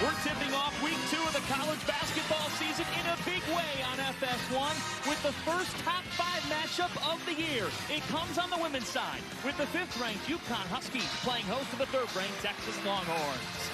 We're tipping off week 2 of the college basketball season in a big way on FS1 with the first top 5 matchup of the year. It comes on the women's side with the 5th-ranked UConn Huskies playing host to the 3rd-ranked Texas Longhorns.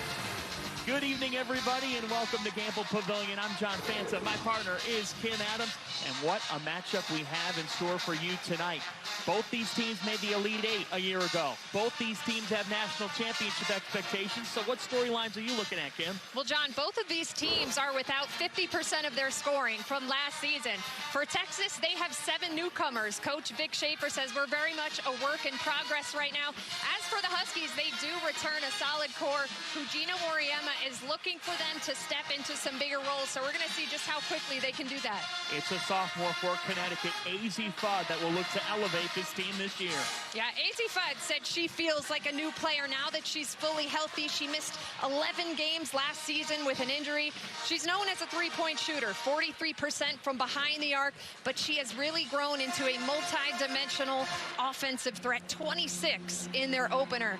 Good evening, everybody, and welcome to Gamble Pavilion. I'm John Fanta. My partner is Kim Adams, and what a matchup we have in store for you tonight. Both these teams made the Elite Eight a year ago. Both these teams have national championship expectations. So what storylines are you looking at, Kim? Well, John, both of these teams are without 50% of their scoring from last season. For Texas, they have 7 newcomers. Coach Vic Schaefer says we're very much a work in progress right now. As for the Huskies, they do return a solid core who Gino Auriemma is looking for them to step into some bigger roles. So we're going to see just how quickly they can do that. It's a sophomore for Connecticut, AZ Fudd, that will look to elevate this team this year. Yeah, AZ Fudd said she feels like a new player now that she's fully healthy. She missed 11 games last season with an injury. She's known as a three-point shooter, 43% from behind the arc, but she has really grown into a multi-dimensional offensive threat, 26 in their opener.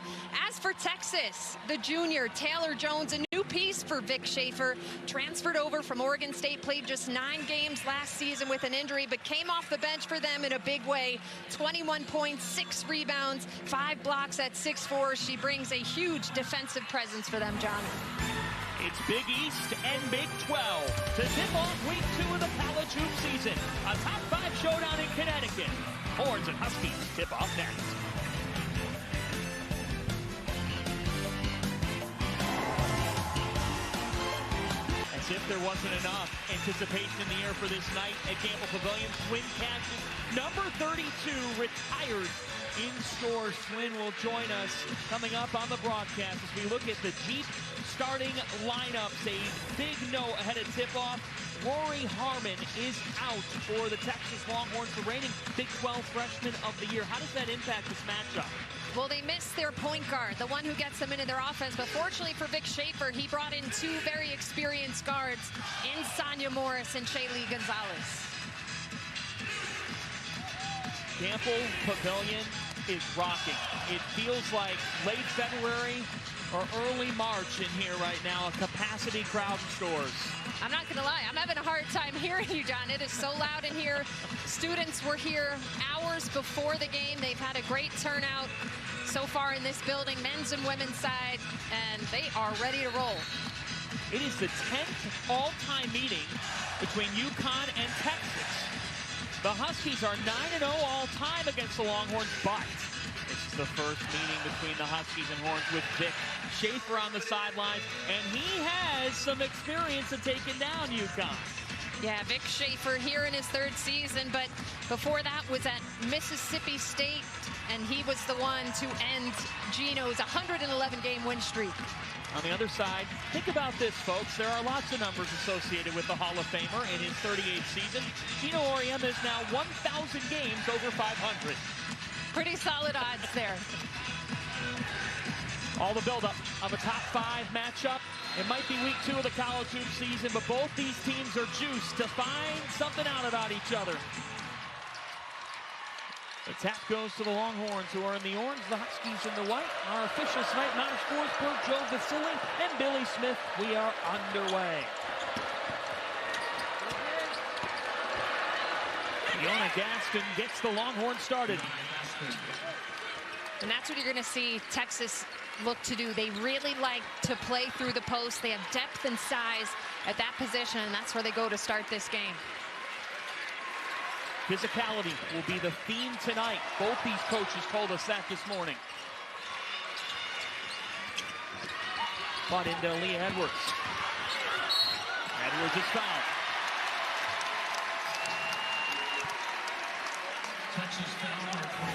As for Texas, the junior Taylor Jones, a new piece for Vic Schaefer, transferred over from Oregon State, played just 9 games last season with an injury, but came off the bench for them in a big way. 21 points, 6 rebounds, 5 blocks at 6'4". She brings a huge defensive presence for them, John. It's Big East and Big 12 to tip off week 2 of the college hoop season. A top 5 showdown in Connecticut. Horns and Huskies tip off next. As if there wasn't enough anticipation in the air for this night at Gamble Pavilion, Swin catches number 32 retired in store. Swin will join us coming up on the broadcast as we look at the deep starting lineups. A big note ahead of tip-off. Rory Harmon is out for the Texas Longhorns, the reigning Big 12 freshman of the year. How does that impact this matchup? Well, they missed their point guard, the one who gets them into their offense. But fortunately for Vic Schaefer, he brought in 2 very experienced guards in Sonia Morris and Shaylee Gonzalez. Gamble Pavilion is rocking. It feels like late February or early March in here right now. A capacity crowd in stores. I'm not going to lie, I'm having a hard time hearing you, John. It is so loud in here. Students were here hours before the game. They've had a great turnout so far in this building, men's and women's side, and they are ready to roll. It is the 10th all-time meeting between UConn and Texas. The Huskies are 9-0 all-time against the Longhorns, but this is the first meeting between the Huskies and Horns with Vic Schaefer on the sidelines, and he has some experience of taking down UConn. Yeah, Vic Schaefer here in his 3rd season, but before that was at Mississippi State, and he was the one to end Gino's 111-game win streak. On the other side, think about this, folks. There are lots of numbers associated with the Hall of Famer in his 38th season. Gino Auriemma is now 1,000 games over 500. Pretty solid odds there. All the buildup of a top 5 matchup. It might be week 2 of the college hoop season, but both these teams are juiced to find something out about each other. The tap goes to the Longhorns, who are in the orange, the Huskies in the white. Our officials tonight, Mount Forsberg, Joe Vasili, and Billy Smith. We are underway. Fiona Gaston gets the Longhorns started. And that's what you're going to see Texas look to do. They really like to play through the post. They have depth and size at that position, and that's where they go to start this game. Physicality will be the theme tonight. Both these coaches told us that this morning. But into Leah Edwards. Edwards is fouled. Texas foul number 23,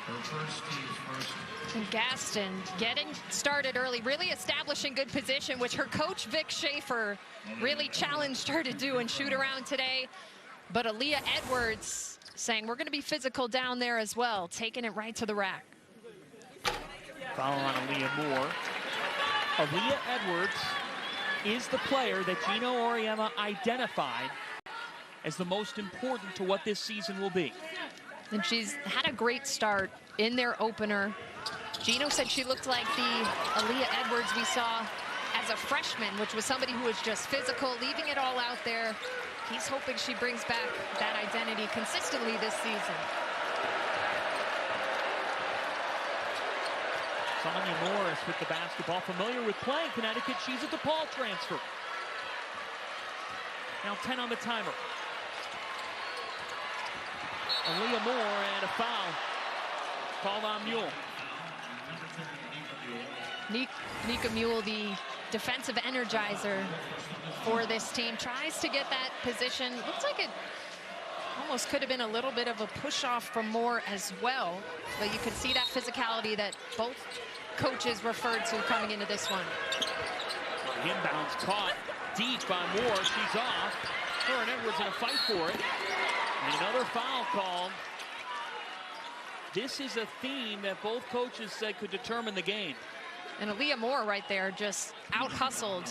her first team's first. And Gaston getting started early, really establishing good position, which her coach Vic Schaefer really challenged her to do and shoot around today. But Aaliyah Edwards saying we're going to be physical down there as well, taking it right to the rack. Foul on Aaliyah Moore. Aaliyah Edwards is the player that Gino Auriemma identified as the most important to what this season will be. And she's had a great start in their opener. Gino said she looked like the Aaliyah Edwards we saw as a freshman, which was somebody who was just physical, leaving it all out there. He's hoping she brings back that identity consistently this season. Sonya Morris with the basketball, familiar with playing Connecticut. She's a DePaul transfer. Now 10 on the timer. Aaliyah Moore and a foul called on Mule. Nika Mule, the defensive energizer for this team, tries to get that position. Looks like it almost could have been a little bit of a push-off from Moore as well. But you can see that physicality that both coaches referred to coming into this one. Inbounds caught deep by Moore. She's off. Her and Edwards in a fight for it. And another foul called. This is a theme that both coaches said could determine the game. And Aaliyah Moore right there just out-hustled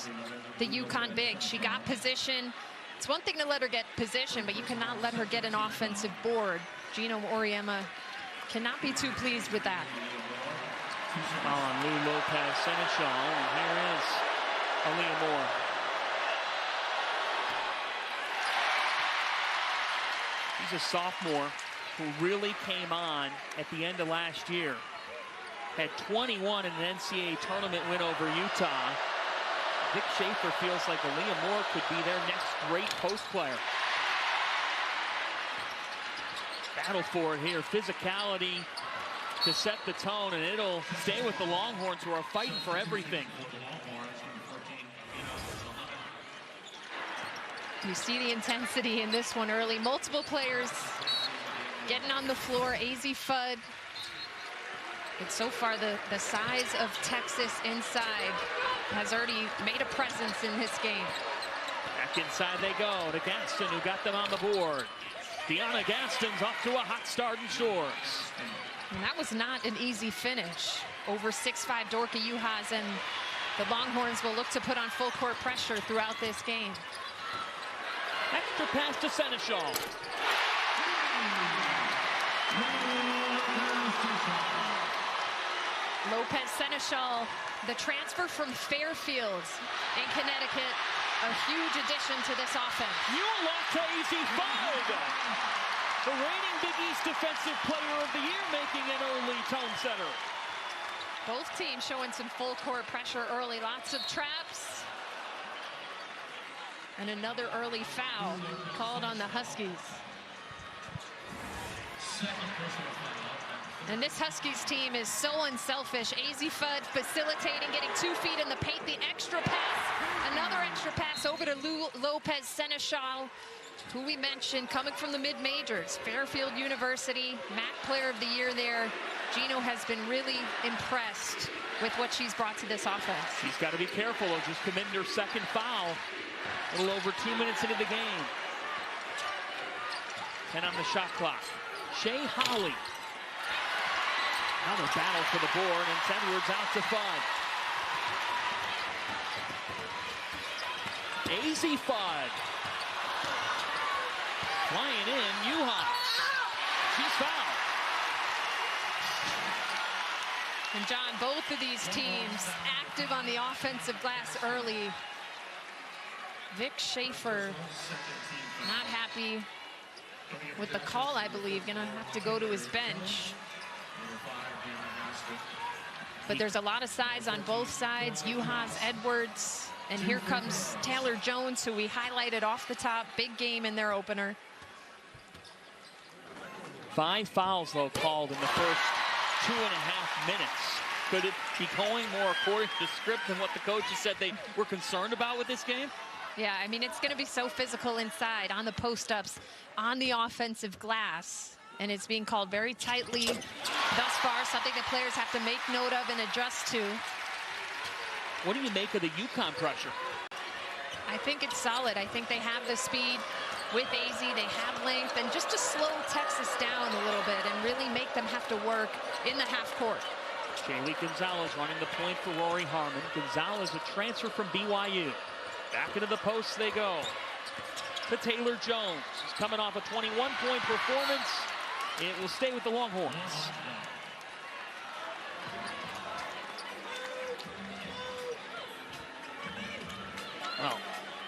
the UConn big. She got position. It's one thing to let her get position, but you cannot let her get an offensive board. Gino Auriemma cannot be too pleased with that. Foul on Lou Lopez Seneschal, and here is Aaliyah Moore. She's a sophomore who really came on at the end of last year. Had 21 in an NCAA tournament win over Utah. Vic Schaefer feels like Aaliyah Moore could be their next great post player. Battle for it here, physicality to set the tone, and it'll stay with the Longhorns, who are fighting for everything. You see the intensity in this one early. Multiple players getting on the floor. AZ Fudd. But so far, the size of Texas inside has already made a presence in this game. Back inside they go to Gaston, who got them on the board. Deanna Gaston's off to a hot start in Shores. And that was not an easy finish. Over 6'5" Dorka Juhas, and the Longhorns will look to put on full court pressure throughout this game. Extra pass to Seneschal. Lopez Seneschal, the transfer from Fairfield in Connecticut, a huge addition to this offense. ULKZ Fudd, the reigning Big East Defensive Player of the Year, making an early tone setter. Both teams showing some full court pressure early, lots of traps. And another early foul called on the Huskies. And this Huskies team is so unselfish. AZ Fudd facilitating, getting 2 feet in the paint, the extra pass, another extra pass over to Lopez Seneschal, who we mentioned coming from the mid-majors, Fairfield University, MAC Player of the Year there. Gino has been really impressed with what she's brought to this offense. She's got to be careful of just committing her second foul. A little over 2 minutes into the game. 10 on the shot clock. Shea Holly. Another battle for the board, and it's Edwards out to Fudd. AZ Fudd. Flying in, Juhas. She's fouled. And John, both of these teams active on the offensive glass early. Vic Schaefer not happy with the call, I believe. Gonna have to go to his bench. But there's a lot of size on both sides. Juhas, Edwards, and here comes Taylor Jones, who we highlighted off the top. Big game in their opener. 5 fouls, though, called in the first 2.5 minutes. Could it be going more according to script than what the coaches said they were concerned about with this game? Yeah, I mean, it's going to be so physical inside, on the post-ups, on the offensive glass. And it's being called very tightly thus far, something that players have to make note of and adjust to. What do you make of the UConn pressure? I think it's solid. I think they have the speed with AZ, they have length, and just to slow Texas down a little bit and really make them have to work in the half court. Shaylee Gonzalez running the point for Rory Harmon. Gonzalez, a transfer from BYU. Back into the post they go. To Taylor Jones. He's coming off a 21-point performance. It will stay with the Longhorns.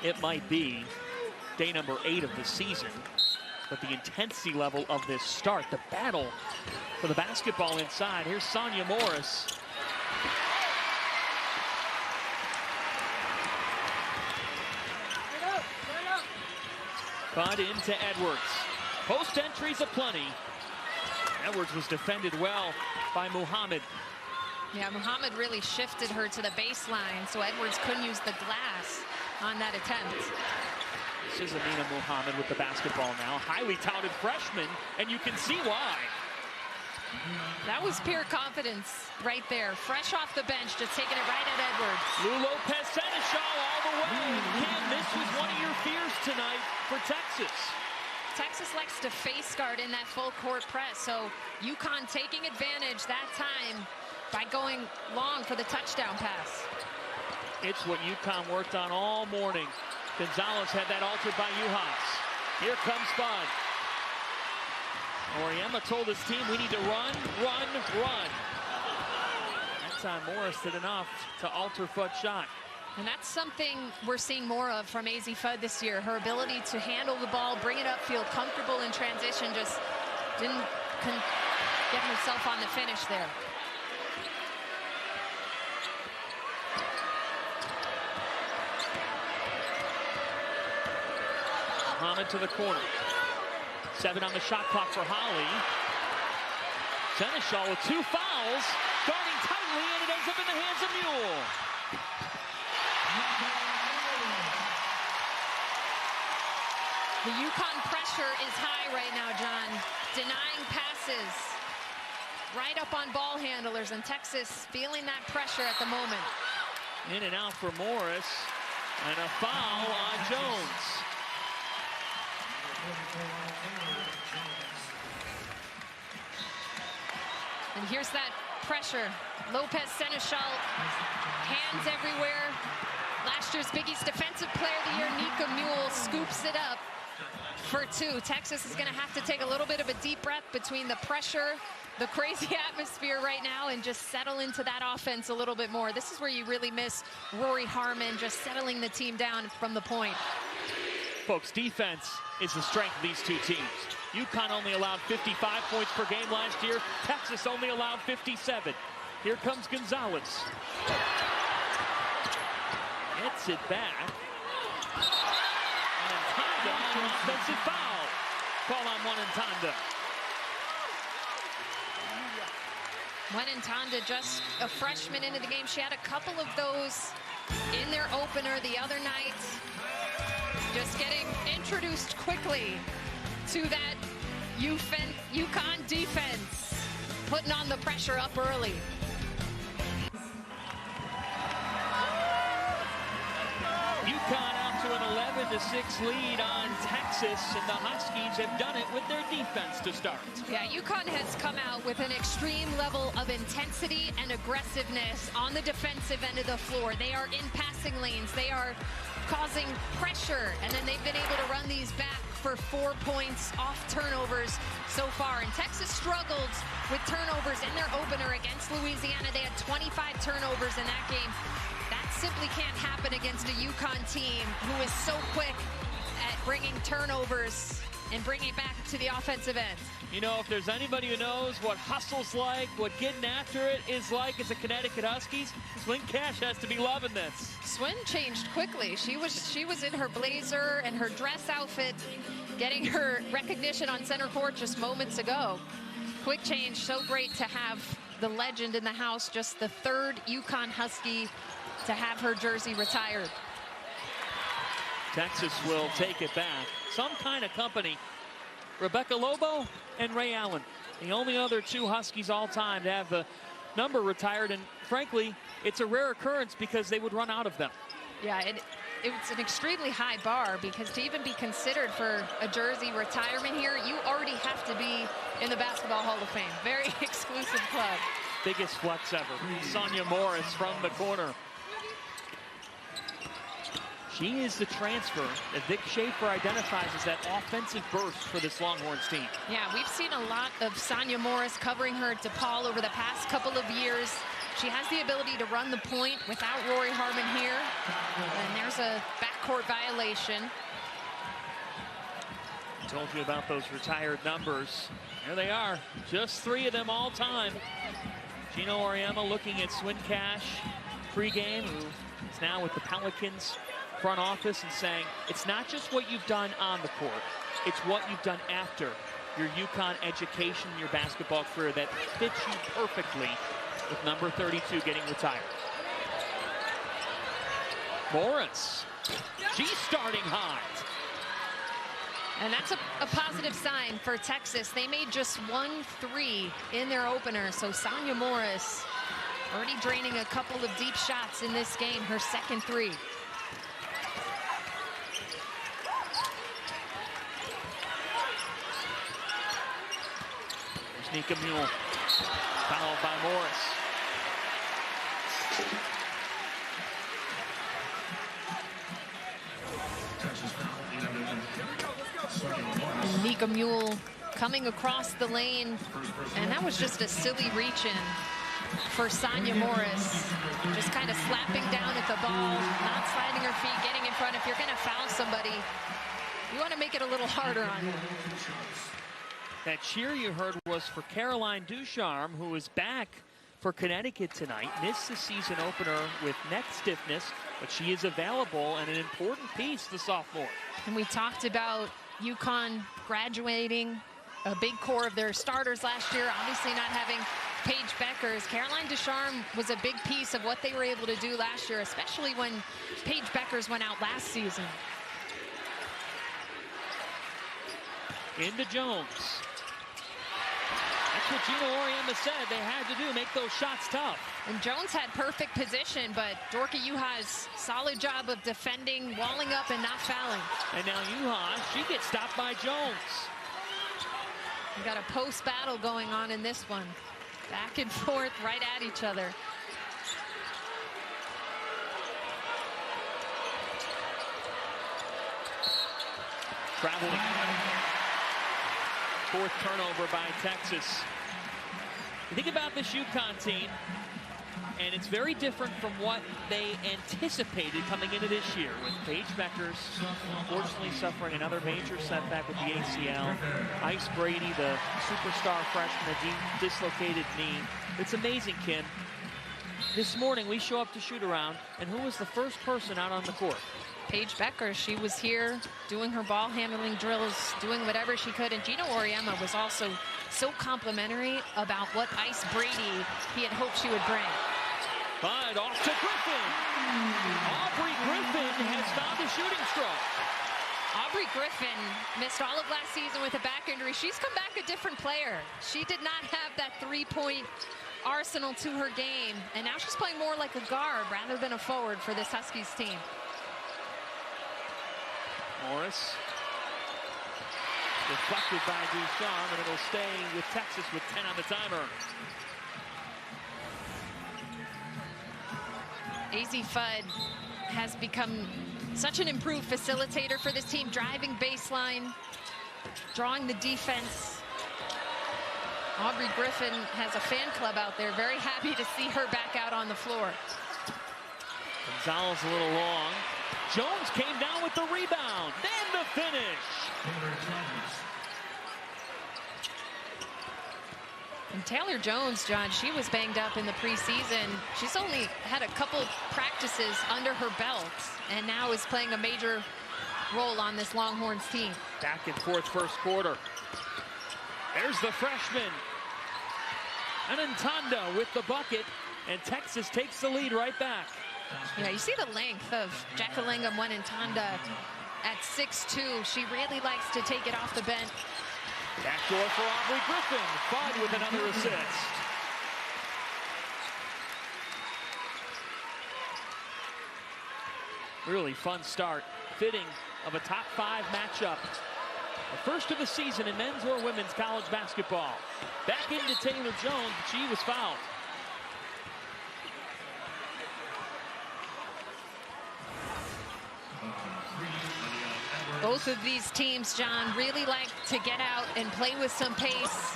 It might be day number 8 of the season, but the intensity level of this start, the battle for the basketball inside. Here's Sonya Morris. Cut into Edwards. Post entries aplenty. Edwards was defended well by Muhammad. Yeah, Muhammad really shifted her to the baseline, so Edwards couldn't use the glass on that attempt. This is Amina Muhammad with the basketball now. Highly touted freshman, and you can see why. That was pure confidence right there. Fresh off the bench, just taking it right at Edwards. Lou Lopez Seneschal all the way. Cam, this was one of your fears tonight for Texas. Texas likes to face guard in that full court press, so UConn taking advantage that time by going long for the touchdown pass. It's what UConn worked on all morning. Gonzalez had that altered by Juhas. Here comes Bud. Oriema told his team, we need to run, run, run. That time Morris did enough to alter Fudd's shot. And that's something we're seeing more of from AZ Fudd this year. Her ability to handle the ball, bring it up, feel comfortable in transition, just didn't get herself on the finish there. Muhammad to the corner. 7 on the shot clock for Holly. Seneschal with 2 fouls, guarding tightly, and it ends up in the hands of Mule. The UConn pressure is high right now, John. Denying passes right up on ball handlers, and Texas feeling that pressure at the moment. In and out for Morris, and a foul on Jones. And here's that pressure. Lopez Seneschal, hands everywhere. Last year's Big East Defensive Player of the Year, Nika Mule, scoops it up for 2. Texas is going to have to take a little bit of a deep breath between the pressure, the crazy atmosphere right now, and just settle into that offense a little bit more. This is where you really miss Rory Harmon, just settling the team down from the point. Folks, defense is the strength of these two teams. UConn only allowed 55 points per game last year. Texas only allowed 57. Here comes Gonzalez. Gets it back. And Tanda on an offensive foul. Call on Tanda. Tanda, just a freshman into the game. She had a couple of those in their opener the other night. Just getting introduced quickly to that UConn defense, putting on the pressure up early. UConn out to an 11-6 lead on Texas, and the Huskies have done it with their defense to start. Yeah, UConn has come out with an extreme level of intensity and aggressiveness on the defensive end of the floor. They are in passing lanes. They are causing pressure, and then they've been able to run these back for 4 points off turnovers so far. And Texas struggled with turnovers in their opener against Louisiana. They had 25 turnovers in that game. That simply can't happen against a UConn team who is so quick at bringing turnovers and bringing it back to the offensive end. You know, if there's anybody who knows what hustle's like, what getting after it is like as a Connecticut Huskies, Swin Cash has to be loving this. Swin changed quickly. She was in her blazer and her dress outfit, getting her recognition on center court just moments ago. Quick change, so great to have the legend in the house, just the 3rd UConn Husky to have her jersey retired. Texas will take it back. Some kind of company. Rebecca Lobo and Ray Allen, the only other 2 Huskies all time to have the number retired, and frankly, it's a rare occurrence because they would run out of them. Yeah, it's an extremely high bar, because to even be considered for a jersey retirement here, you already have to be in the Basketball Hall of Fame. Very exclusive club. Biggest flex ever. Sonya Morris from the corner. She is the transfer that Vic Schaefer identifies as that offensive burst for this Longhorns team. Yeah, we've seen a lot of Sonya Morris covering her DePaul over the past couple of years. She has the ability to run the point without Rory Harmon here. And there's a backcourt violation. I told you about those retired numbers. There they are, just 3 of them all time. Gino Auriemma looking at Swin Cash pregame, who is now with the Pelicans front office, and saying, it's not just what you've done on the court, it's what you've done after your UConn education, your basketball career that fits you perfectly, with number 32 getting retired. Morris, she's starting hot. And that's a positive sign for Texas. They made just 1 3 in their opener. So Sonya Morris already draining a couple of deep shots in this game, her second 3. There's Nika Mule, followed by Morris. Nika Mule coming across the lane, and that was just a silly reach-in for Sonya Morris. Just kind of slapping down at the ball, not sliding her feet, getting in front. If you're going to foul somebody, you want to make it a little harder on them. That cheer you heard was for Caroline Ducharme, who is back for Connecticut tonight. Missed the season opener with neck stiffness, but she is available and an important piece, the sophomore. And we talked about UConn graduating a big core of their starters last year, obviously not having Paige Beckers. Caroline Ducharme was a big piece of what they were able to do last year, especially when Paige Beckers went out last season. Into Jones. That's what Gino Auriemma said they had to do, make those shots tough. And Jones had perfect position, but Dorka Juhász, solid job of defending, walling up and not fouling. And now Juhász, she gets stopped by Jones. We got a post battle going on in this one. Back and forth, right at each other. Traveling. 4th turnover by Texas. You think about this UConn team, and it's very different from what they anticipated coming into this year, with Paige Beckers unfortunately suffering another major setback with the ACL. Ice Brady, the superstar freshman, a dislocated knee. It's amazing, Kim. This morning we show up to shoot around, and who was the first person out on the court? Paige Beckers. She was here doing her ball handling drills, doing whatever she could. And Gino Auriemma was also so complimentary about what Ice Brady he had hoped she would bring. But off to Griffin. Aubrey Griffin has found a shooting stroke. Aubrey Griffin missed all of last season with a back injury. She's come back a different player. She did not have that 3-point arsenal to her game. And now she's playing more like a guard rather than a forward for this Huskies team. Morris. Deflected by Ducharme, and it'll stay with Texas with 10 on the timer. AZ Fudd has become such an improved facilitator for this team, driving baseline, drawing the defense. Aubrey Griffin has a fan club out there, very happy to see her back out on the floor. Gonzalez a little long. Jones came down with the rebound, then the finish. And Taylor Jones, John, she was banged up in the preseason. She's only had a couple practices under her belt and now is playing a major role on this Longhorns team. Back and forth first quarter. There's the freshman. Anantanda with the bucket, and Texas takes the lead right back. Yeah, you see the length of Jackalenga Anantanda at 6'2". She really likes to take it off the bench. Backdoor for Aubrey Griffin. Fudd with another assist. Really fun start. Fitting of a top 5 matchup. The first of the season in men's or women's college basketball. Back into Taylor Jones, but she was fouled. Both of these teams, John, really like to get out and play with some pace.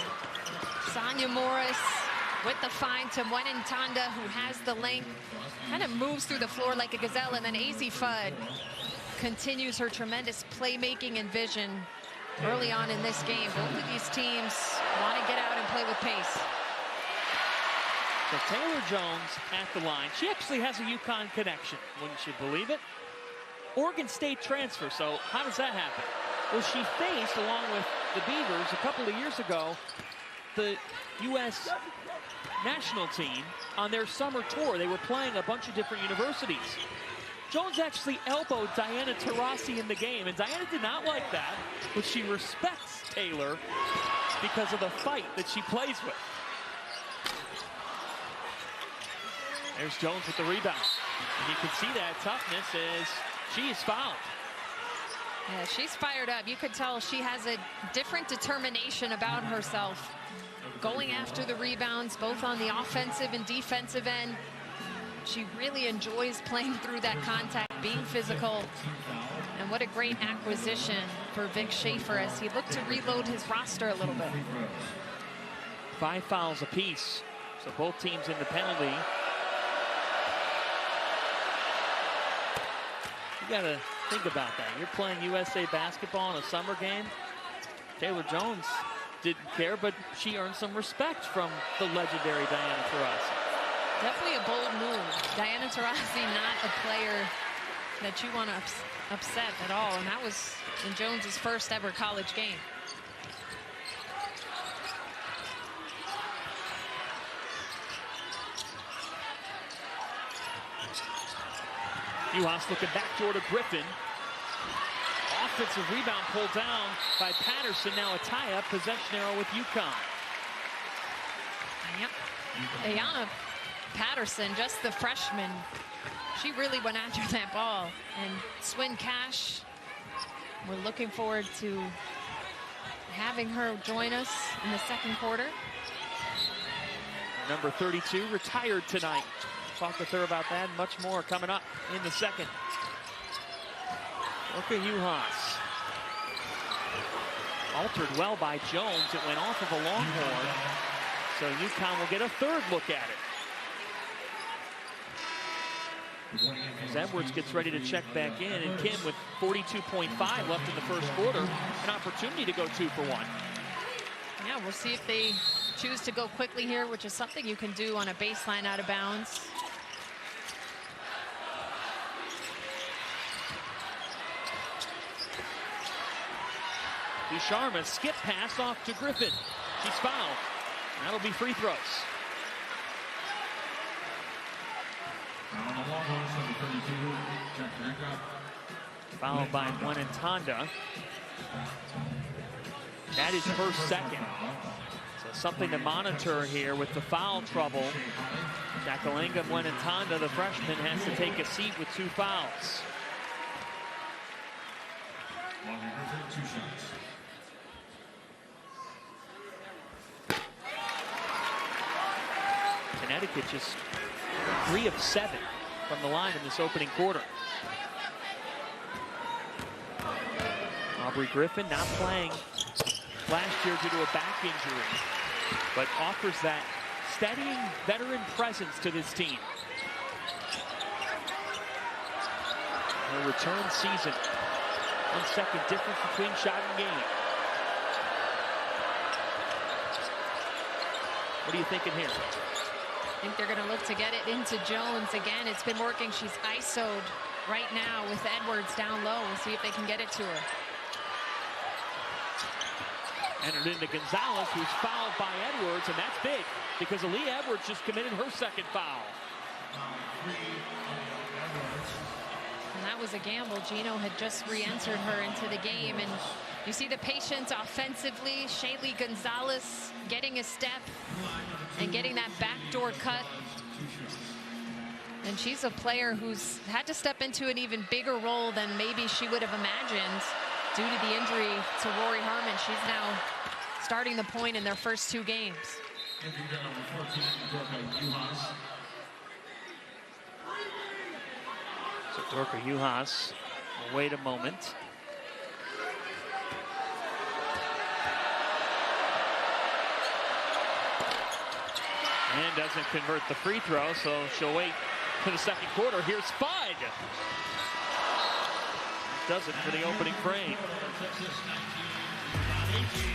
Sonya Morris with the find to Tanda, who has the length, kind of moves through the floor like a gazelle, and then AZ Fudd continues her tremendous playmaking and vision early on in this game. Both of these teams want to get out and play with pace. So Taylor Jones at the line. She actually has a UConn connection, wouldn't you believe it? Oregon State transfer, so how does that happen? Well, she faced, along with the Beavers, a couple of years ago, the U.S. national team on their summer tour. They were playing a bunch of different universities. Jones actually elbowed Diana Taurasi in the game, and Diana did not like that, but she respects Taylor because of the fight that she plays with. There's Jones with the rebound. And you can see that toughness as she is fouled. Yeah, she's fired up. You could tell she has a different determination about herself. Going after the rebounds, both on the offensive and defensive end. She really enjoys playing through that contact, being physical. And what a great acquisition for Vic Schaefer as he looked to reload his roster a little bit. 5 fouls apiece, so both teams in the penalty. You gotta think about that. You're playing USA basketball in a summer game. Taylor Jones didn't care, but she earned some respect from the legendary Diana Taurasi. Definitely a bold move. Diana Taurasi, not a player that you want to upset at all, and that was in Jones's first ever college game. Uhas looking backdoor to Griffin. Offensive rebound pulled down by Patterson. Now a tie-up, possession arrow with UConn. Yep. Ayanna Patterson, just the freshman, she really went after that ball. And Swin Cash, we're looking forward to having her join us in the second quarter. Number 32 retired tonight. Talk with her about that and much more coming up in the second. Uhas. Altered well by Jones. It went off of a Longhorn. So UConn will get a third look at it. As Edwards gets ready to check back in, and Kim with 42.5 left in the first quarter, an opportunity to go 2 for 1. Yeah, we'll see if they choose to go quickly here, which is something you can do on a baseline out of bounds. Ducharme, skip pass off to Griffin. She's fouled. That'll be free throws. Fouled by Tanda. That is her second. So something to monitor here with the foul trouble. Jackalenga Tanda, the freshman, has to take a seat with 2 fouls. Connecticut just 3 of 7 from the line in this opening quarter. Aubrey Griffin not playing last year due to a back injury, but offers that steadying veteran presence to this team. Her return season. 1 second difference between shot and game. What are you thinking here? I think they're going to look to get it into Jones again. It's been working. She's ISO'd right now with Edwards down low. We'll see if they can get it to her. Entered into Gonzalez, who's fouled by Edwards, and that's big because Ali Edwards just committed her second foul. And that was a gamble. Gino had just re-entered her into the game, and you see the patience offensively. Shaylee Gonzalez getting a step and getting that backdoor cut. And she's a player who's had to step into an even bigger role than maybe she would have imagined due to the injury to Rory Harmon. She's now starting the point in their first 2 games. So Dorka Uhas will wait a moment. And doesn't convert the free throw, so she'll wait for the second quarter. Here's Spud. Does it for the opening frame.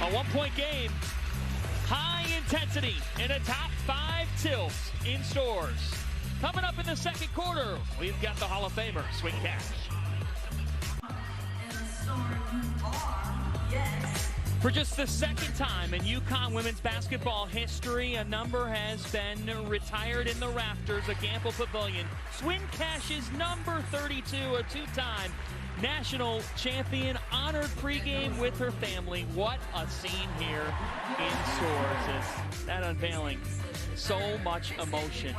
A one-point game. High intensity in a top 5 tilts in stores. Coming up in the second quarter, we've got the Hall of Famer, Swin Cash. For just the second time in UConn women's basketball history, a number has been retired in the rafters at Gamble Pavilion. Swin Cash's number 32, a two-time national champion, honored pregame with her family. What a scene here in stores. It's that unveiling. So much emotion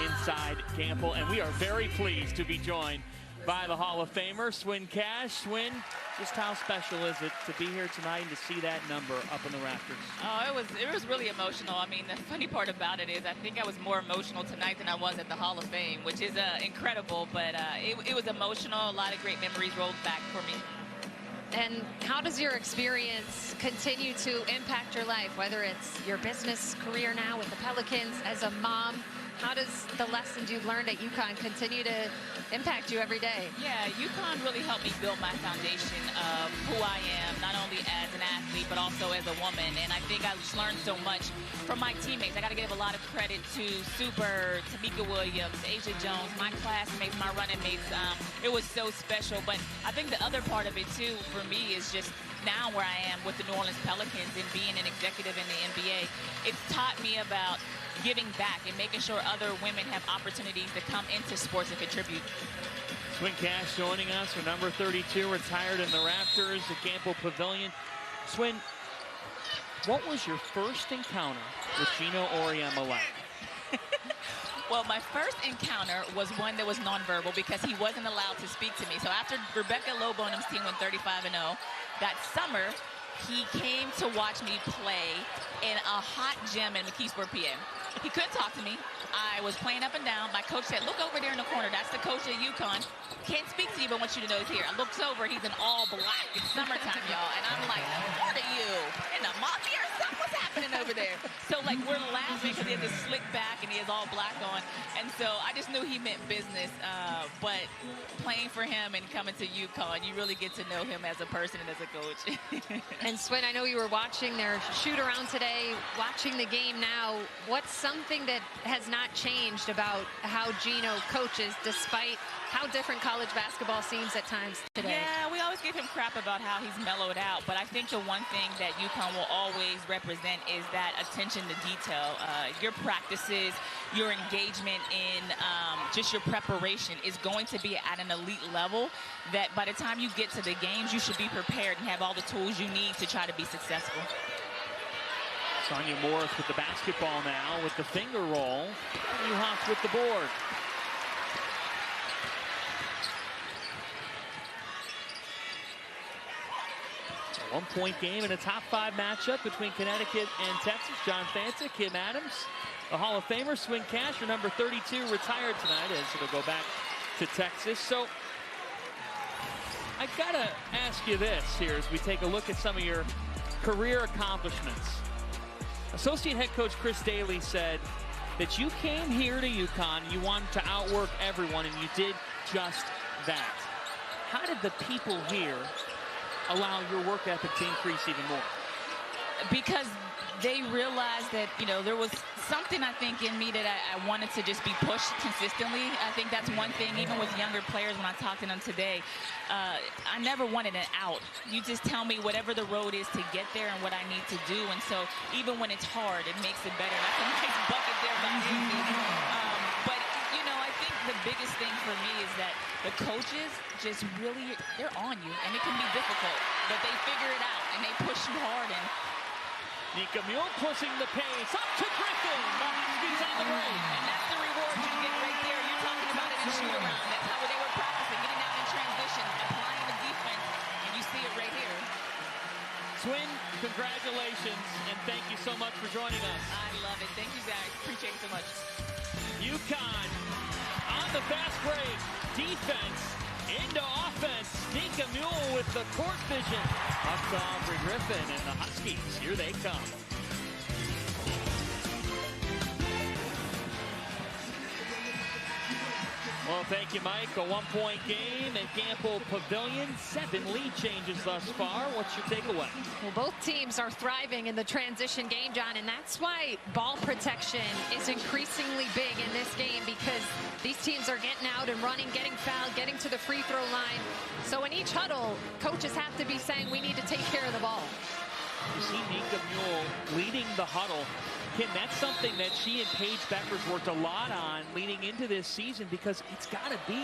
inside Gamble, and we are very pleased to be joined by the Hall of Famer, Swin Cash. Swin, just how special is it to be here tonight and to see that number up in the rafters? Oh, it was really emotional. I mean, the funny part about it is I think I was more emotional tonight than I was at the Hall of Fame, which is incredible, but it was emotional. A lot of great memories rolled back for me. And how does your experience continue to impact your life, whether it's your business career now with the Pelicans, as a mom? How does the lessons you've learned at UConn continue to impact you every day? Yeah, UConn really helped me build my foundation of who I am, not only as an athlete, but also as a woman. And I think I just learned so much from my teammates. I got to give a lot of credit to Super, Tamika Williams, Asia Jones, my classmates, my running mates. It was so special. But I think the other part of it, too, for me is just now where I am with the New Orleans Pelicans and being an executive in the NBA. It's taught me about giving back and making sure other women have opportunities to come into sports and contribute. Swin Cash joining us, her number 32, retired in the rafters at Gamble Pavilion. Swin, what was your first encounter with Gino Auriemma? Well, my first encounter was one that was nonverbal because he wasn't allowed to speak to me. So after Rebecca Low-Bonham's team went 35-0, that summer, he came to watch me play in a hot gym in McKeesport, PA. He couldn't talk to me. I was playing up and down. My coach said, look over there in the corner. That's the coach at UConn. Can't speak to you, but I want you to know he's here. I looked over. He's in all black. It's summertime, y'all. And I'm like, what are you? In the mafia or something? What's happening over there? So, like, we're laughing because he has a slick back and he has all black on. And so I just knew he meant business. But playing for him and coming to UConn, you really get to know him as a person and as a coach. And Swin, I know you were watching their shoot around today, watching the game now. What's something that has not changed about how Gino coaches, despite how different college basketball seems at times today? Yeah, we always give him crap about how he's mellowed out, but I think the one thing that UConn will always represent is that attention to detail. Your practices, your engagement in just your preparation is going to be at an elite level that by the time you get to the games, you should be prepared and have all the tools you need to try to be successful. Sonia Morris with the basketball now with the finger roll. Newhoff with the board. It's a one-point game in a top 5 matchup between Connecticut and Texas. John Fanta, Kim Adams, the Hall of Famer, Swin Cash, her number 32, retired tonight as it'll go back to Texas. So I gotta ask you this here as we take a look at some of your career accomplishments. Associate head coach Chris Daly said that you came here to UConn, you wanted to outwork everyone, and you did just that. How did the people here allow your work ethic to increase even more? Because they realized that, you know, there was something, I think, in me that I wanted to just be pushed consistently. I think that's one thing, even with younger players, when I talked to them today, I never wanted an out. You just tell me whatever the road is to get there and what I need to do. And so even when it's hard, it makes it better. That's a nice bucket there by Andy. But, you know, I think the biggest thing for me is that the coaches just really, they're on you. And it can be difficult, but they figure it out and they push you hard. And Nika Mule pushing the pace up to Griffin. He's on the break. And that's the reward you get right there. You're talking about it in shoot around. That's how they were practicing, getting out in transition, applying the defense, and you see it right here. Swin, congratulations, and thank you so much for joining us. I love it. Thank you, guys. Appreciate it so much. UConn on the fast break. Defense into offense. Nika Mule with the court vision. Up to Aubrey Griffin and the Huskies. Here they come. Well, thank you, Mike. A one-point game at Gamble Pavilion. 7 lead changes thus far. What's your takeaway? Well, both teams are thriving in the transition game, John, and that's why ball protection is increasingly big in this game, because these teams are getting out and running, getting fouled, getting to the free throw line. So in each huddle, coaches have to be saying, we need to take care of the ball. You see Nika Mule leading the huddle. Kim, that's something that she and Paige Beckers worked a lot on leading into this season, because it's got to be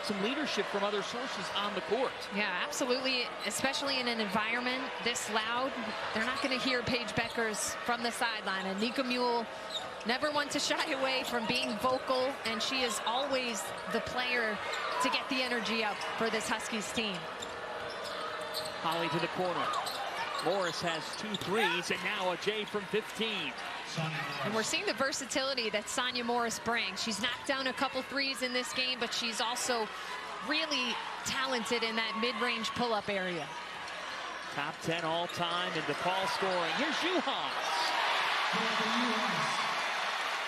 some leadership from other sources on the court. Yeah, absolutely, especially in an environment this loud. They're not going to hear Paige Beckers from the sideline. And Nika Mule never one to shy away from being vocal, and she is always the player to get the energy up for this Huskies team. Holly to the corner. Morris has 2 threes, and now a J from 15. And we're seeing the versatility that Sonya Morris brings. She's knocked down a couple threes in this game, but she's also really talented in that mid-range pull-up area. Top 10 all-time in DePaul scoring. Here's UConn.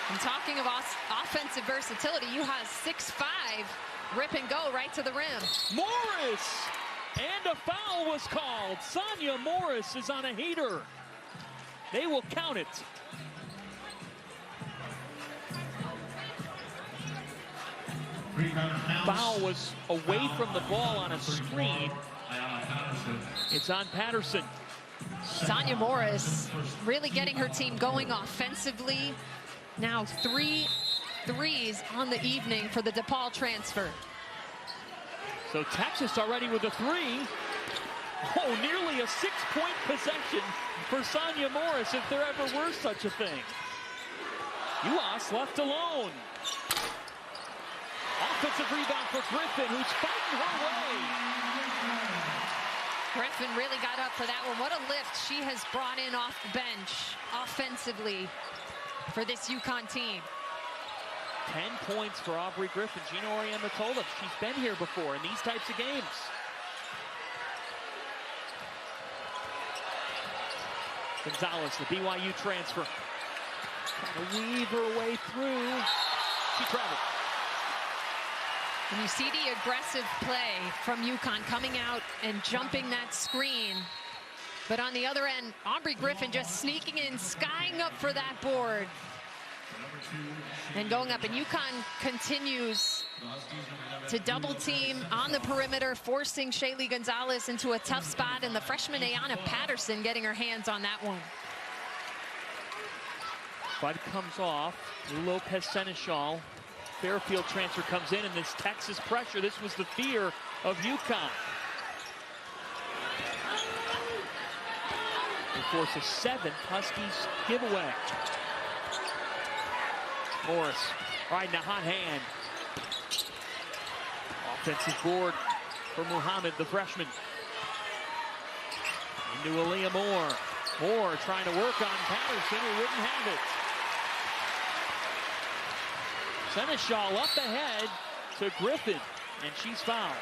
And talking of offensive versatility, UConn's 6'5", rip and go right to the rim. Morris! And a foul was called. Sonya Morris is on a heater. They will count it. Foul was away from the ball on a screen. It's on Patterson. Sonya Morris really getting her team going offensively. Now 3 threes on the evening for the DePaul transfer. So Texas already with a 3. Oh, nearly a 6-point possession for Sonya Morris, if there ever were such a thing. UAS left alone. Offensive rebound for Griffin, who's fighting her way. Griffin really got up for that one. What a lift she has brought in off the bench offensively for this UConn team. 10 points for Aubrey Griffin. Gina Auriemma told us she's been here before in these types of games. Gonzalez, the BYU transfer. Trying to weave her way through. She traveled. And you see the aggressive play from UConn coming out and jumping that screen. But on the other end, Aubrey Griffin just sneaking in, skying up for that board. And going up, and UConn continues to double team on the perimeter, forcing Shaylee Gonzalez into a tough spot, and the freshman Ayanna Patterson getting her hands on that one. Bud comes off. Lopez Seneschal. Fairfield transfer comes in, and this Texas pressure, this was the fear of UConn. They force a 7th Huskies giveaway. Morris riding a hot hand. Offensive board for Muhammad, the freshman. Into Aaliyah Moore. Moore trying to work on Patterson, who wouldn't have it. Seneschal up ahead to Griffin, and she's fouled.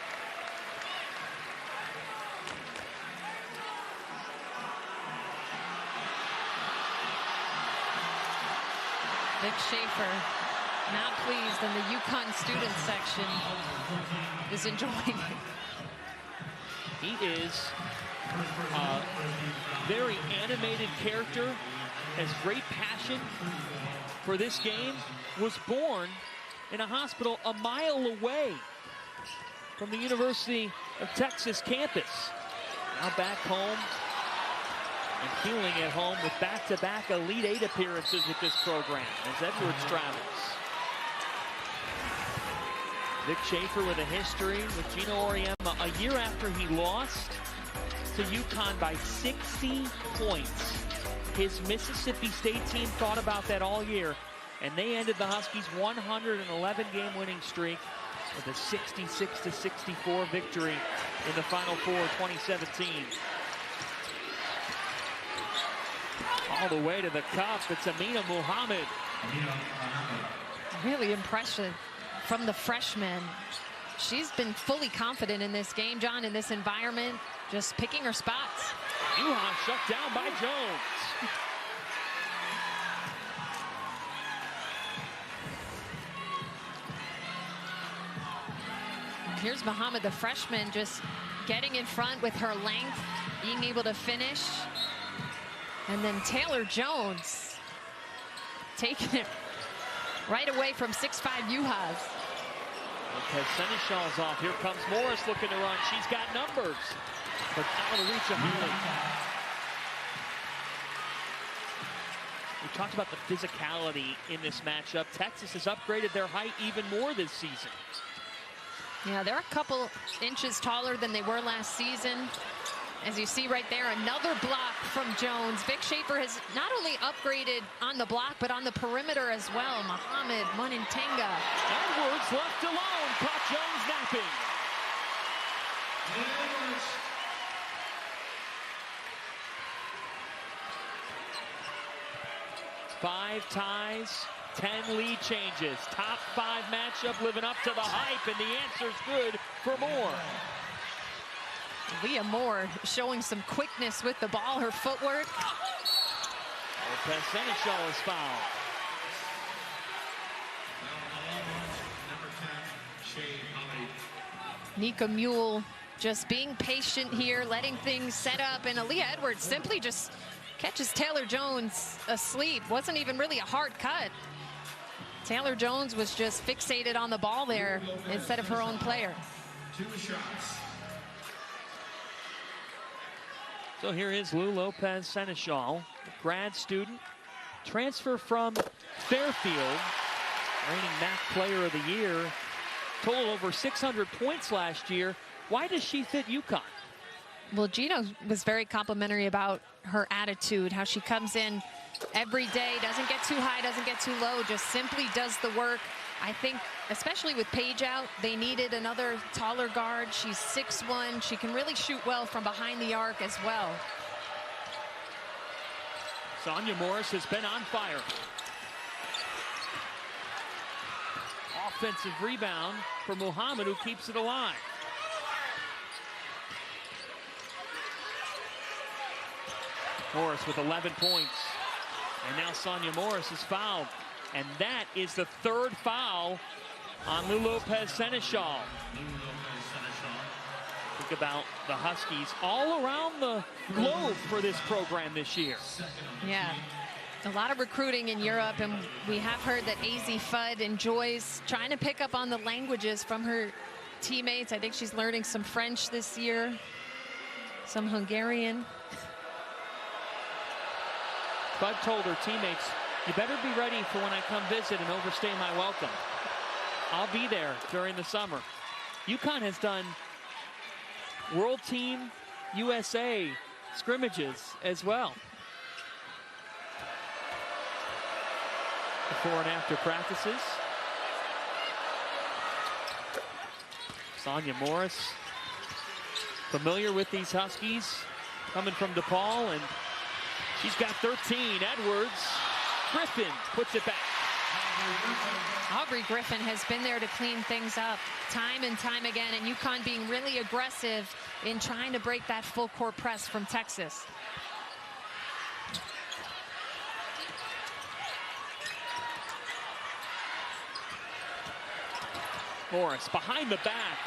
Vic Schaefer, not pleased, and the UConn student section is enjoying it. He is a very animated character, has great passion for this game, was born in a hospital a mile away from the University of Texas campus. Now back home and healing at home with back-to-back Elite 8 appearances with this program as Edwards travels. Vic Schaefer with a history with Gina Auriemma a year after he lost to UConn by 60 points. His Mississippi State team thought about that all year, and they ended the Huskies' 111-game winning streak with a 66-64 victory in the Final Four 2017. All the way to the cup, it's Amina Muhammad. Really impressive from the freshman. She's been fully confident in this game, John, in this environment, just picking her spots. UConn shut down by Jones. Here's Muhammad, the freshman, just getting in front with her length, being able to finish. And then Taylor Jones taking it right away from 6'5" Juhas. Okay, Senechal's off. Here comes Morris looking to run. She's got numbers, but out of reach of Holly. We talked about the physicality in this matchup. Texas has upgraded their height even more this season. Yeah, they're a couple inches taller than they were last season. As you see right there, another block from Jones. Vic Schaefer has not only upgraded on the block, but on the perimeter as well. Muhammad Munentenga. Edwards left alone, caught Jones napping. Five ties, 10 lead changes. Top 5 matchup living up to the hype, and the answer's good for Moore. Leah Moore showing some quickness with the ball, her footwork. Lopez Senechal is fouled. Nika Mule just being patient here, letting things set up, and Aaliyah Edwards simply just catches Taylor Jones asleep. Wasn't even really a hard cut. Taylor Jones was just fixated on the ball there instead of her own player. 2 shots. So here is Lou Lopez Senechal, grad student, transfer from Fairfield, reigning MAC Player of the Year, total over 600 points last year. Why does she fit UConn? Well, Gino was very complimentary about her attitude, how she comes in every day, doesn't get too high, doesn't get too low, just simply does the work. I think, especially with Paige out, they needed another taller guard. She's 6'1". She can really shoot well from behind the arc as well. Sonya Morris has been on fire. Offensive rebound for Muhammad, who keeps it alive. Morris with 11 points. And now Sonya Morris is fouled. And that is the 3rd foul on Lou Lopez Senechal. Think about the Huskies all around the globe for this program this year. Yeah, a lot of recruiting in Europe, and we have heard that AZ Fudd enjoys trying to pick up on the languages from her teammates. I think she's learning some French this year, some Hungarian. Fudd told her teammates, "You better be ready for when I come visit and overstay my welcome. I'll be there during the summer." UConn has done World Team USA scrimmages as well. Before and after practices. Sonya Morris, familiar with these Huskies, coming from DePaul, and she's got 13. Edwards, Griffin puts it back. Aubrey Griffin has been there to clean things up time and time again, and UConn being really aggressive in trying to break that full court press from Texas. Morris behind the back.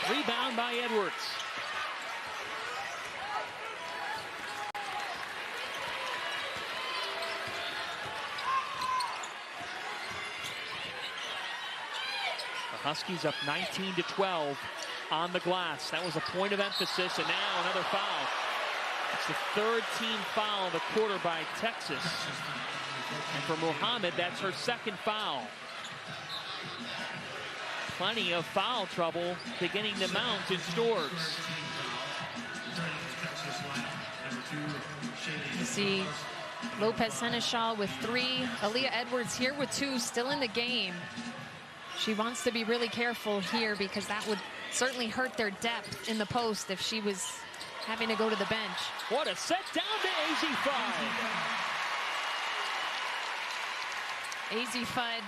Rebound by Edwards. Huskies up 19-12 on the glass. That was a point of emphasis, and now another foul. It's the 3rd team foul of the quarter by Texas. And for Muhammad, that's her 2nd foul. Plenty of foul trouble beginning to mount in Stores. You see Lopez Senechal with 3, Aaliyah Edwards here with 2, still in the game. She wants to be really careful here because that would certainly hurt their depth in the post if she was having to go to the bench. What a set down to AZ Fudd. AZ Fudd,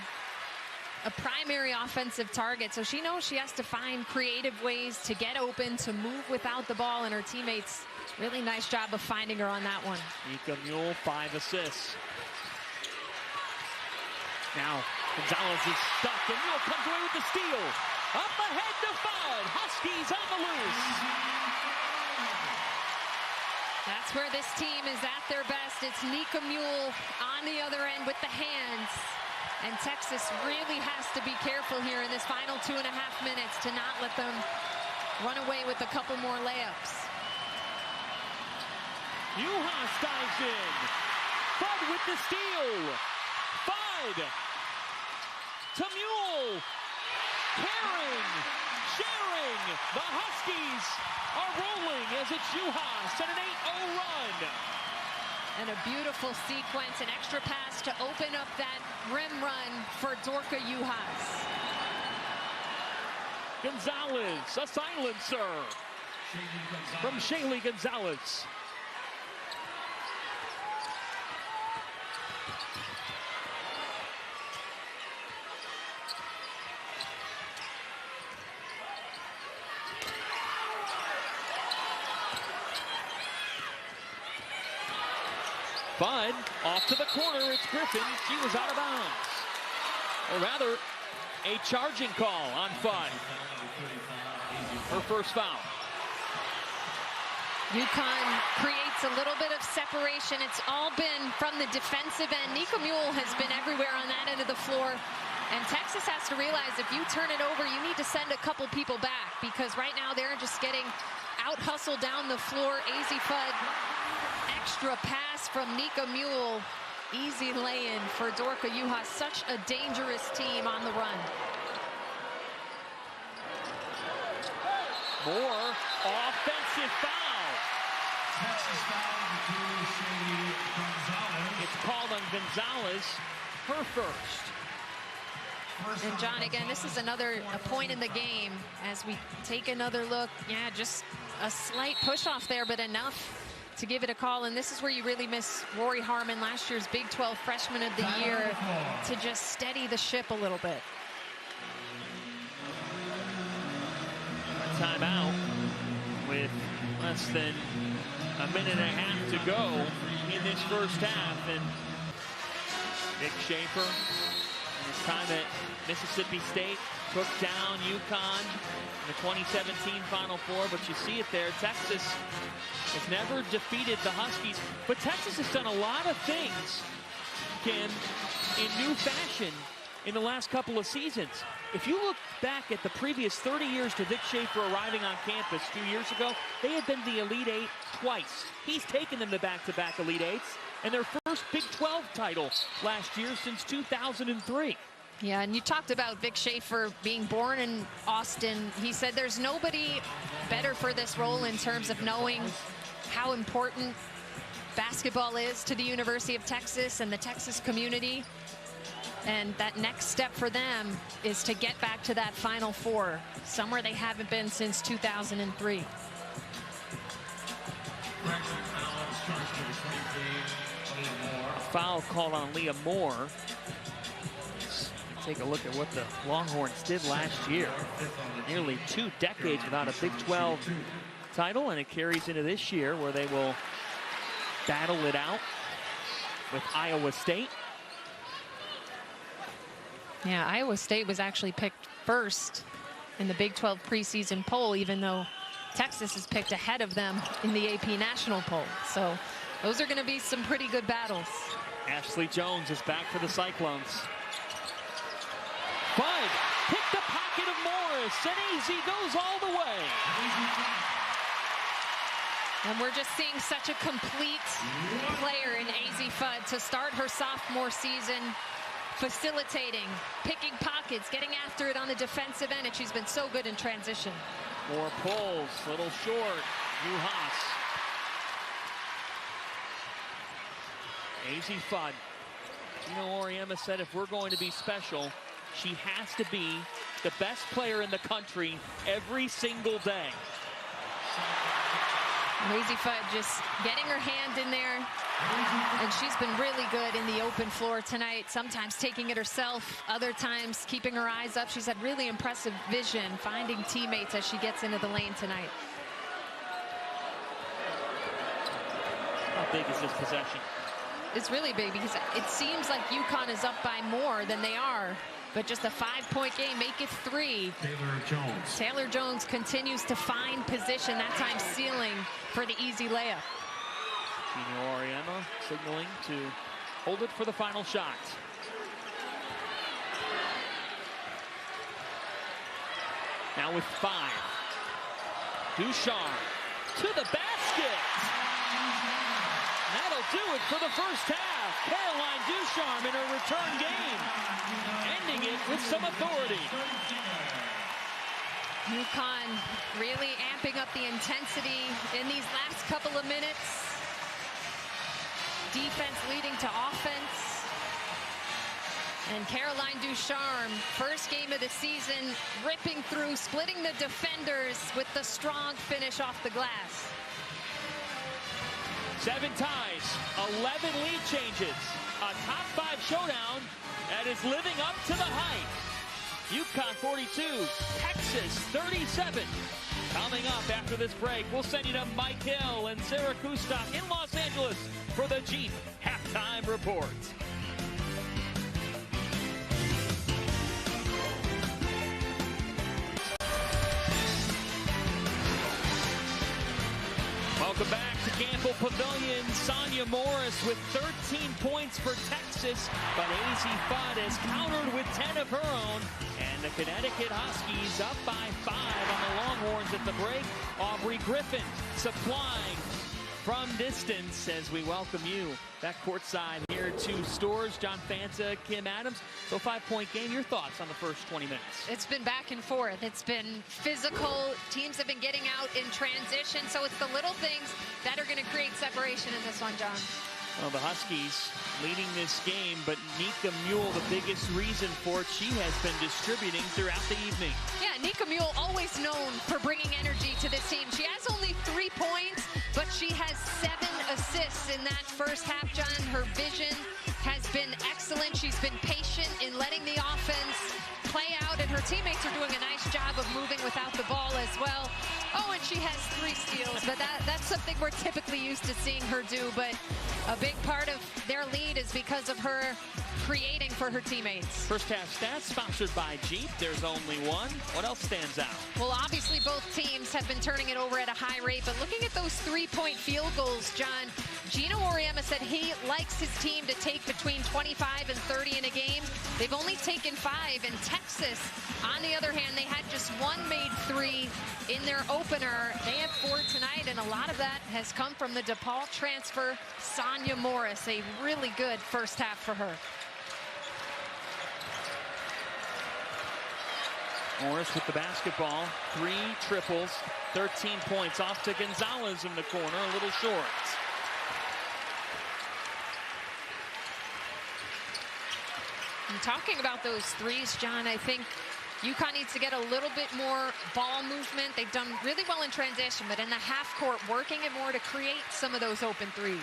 a primary offensive target, so she knows she has to find creative ways to get open, to move without the ball, and her teammates, really nice job of finding her on that one. Nika Mule, 5 assists. Now Gonzalez is stuck, and Mule comes away with the steal. Up ahead to Fudd. Huskies on the loose. That's where this team is at their best. It's Nika Mule on the other end with the hands. And Texas really has to be careful here in this final 2.5 minutes to not let them run away with a couple more layups. Juhas dives in. Fudd with the steal. Fudd to Mule. Caring, sharing. The Huskies are rolling as it's Juhas and an 8-0 run. And a beautiful sequence, an extra pass to open up that rim run for Dorka Juhas. Gonzalez, a silencer from Shaylee Gonzalez. Fudd off to the corner. It's Griffin. She was out of bounds. Or rather, a charging call on Fudd. Her first foul. UConn creates a little bit of separation. It's all been from the defensive end. Nika Mule has been everywhere on that end of the floor. And Texas has to realize if you turn it over, you need to send a couple people back, because right now they're just getting out-hustled down the floor. AZ Fudd, extra pass from Nika Mule. Easy lay-in for Dorka Juhas. Such a dangerous team on the run. More offensive foul. Texas foul to Shaylee Gonzalez. It's called on Gonzalez, her first. And John, again, this is another point in the game as we take another look. Yeah, just a slight push off there, but enough to give it a call. And this is where you really miss Rory Harmon, last year's Big 12 Freshman of the Year, to just steady the ship a little bit. Timeout with less than a minute and a half to go in this first half. And Nick Schaefer, in his time at Mississippi State, took down UConn in the 2017 Final Four. But you see it there, Texas has never defeated the Huskies. But Texas has done a lot of things, Kim, in new fashion in the last couple of seasons. If you look back at the previous 30 years to Vic Schaefer arriving on campus 2 years ago, they had been to the Elite Eight twice. He's taken them to back-to-back Elite Eights, and their first Big 12 title last year since 2003. Yeah, and you talked about Vic Schaefer being born in Austin. He said there's nobody better for this role in terms of knowing how important basketball is to the University of Texas and the Texas community. And that next step for them is to get back to that Final Four, somewhere they haven't been since 2003. Foul called on Leah Moore. Let's take a look at what the Longhorns did last year. Nearly 2 decades without a Big 12 title, and it carries into this year where they will battle it out with Iowa State. Yeah, Iowa State was actually picked first in the Big 12 preseason poll, even though Texas is picked ahead of them in the AP national poll. So those are going to be some pretty good battles. Ashley Jones is back for the Cyclones. Fudd picked the pocket of Morris, and AZ goes all the way. And we're just seeing such a complete player in AZ Fudd to start her sophomore season. Facilitating, picking pockets, getting after it on the defensive end, and she's been so good in transition. More pulls, little short. Juhas. AZ Fudd. You know, Oriema said if we're going to be special, she has to be the best player in the country every single day. AZ Fudd just getting her hand in there, and she's been really good in the open floor tonight, sometimes taking it herself, other times keeping her eyes up. She's had really impressive vision, finding teammates as she gets into the lane tonight. How big is this possession? is really big because it seems like UConn is up by more than they are. But just a 5-point game, make it 3. Taylor Jones. Taylor Jones continues to find position, that time sealing for the easy layup. Gino Auriemma signaling to hold it for the final shot. Now with 5. Ducharme to the basket. That'll do it for the first half. Caroline Ducharme in her return game, ending it with some authority. UConn really amping up the intensity in these last couple of minutes. Defense leading to offense. And Caroline Ducharme, first game of the season, ripping through, splitting the defenders with the strong finish off the glass. 7 ties, 11 lead changes. A top 5 showdown that is living up to the hype. UConn 42, Texas 37. Coming up after this break, we'll send you to Mike Hill and Sarah Kustok in Los Angeles for the Jeep Halftime Report. Welcome back to Campbell Pavilion. Sonia Morris with 13 points for Texas, but AZ Fudd has countered with 10 of her own. And the Connecticut Huskies up by 5 on the Longhorns at the break. Aubrey Griffin supplying from distance as we welcome you back courtside here to Stores. John Fanta, Kim Adams. So 5-point game. Your thoughts on the first 20 minutes? It's been back and forth. It's been physical. Teams have been getting out in transition. So it's the little things that are going to create separation in this one, John. Well, the Huskies leading this game, but Nika Mule, the biggest reason for it, she has been distributing throughout the evening. Yeah, Nika Mule always known for bringing energy to this team. She has only 3 points, but she has 7 assists in that first half, John. Her vision has been excellent. She's been patient in letting the offense play out, and her teammates are doing a nice job of moving without the ball as well. Oh, and she has 3 steals, but that's something we're typically used to seeing her do. But a big part of their lead is because of her creating for her teammates. First half stats sponsored by Jeep. There's only one. What else stands out? Well, obviously both teams have been turning it over at a high rate, but looking at those 3-point field goals, John, Gino Auriemma said he likes his team to take between 25 and 30 in a game. They've only taken 5, and Texas, on the other hand, they had just 1 made 3 in their opener. They have 4 tonight, and a lot of that has come from the DePaul transfer, Sonia Morris. A really good first half for her. Morris with the basketball, 3 triples, 13 points. Off to Gonzalez in the corner, a little short. And talking about those threes, John, I think UConn needs to get a little bit more ball movement. They've done really well in transition, but in the half court, working it more to create some of those open threes.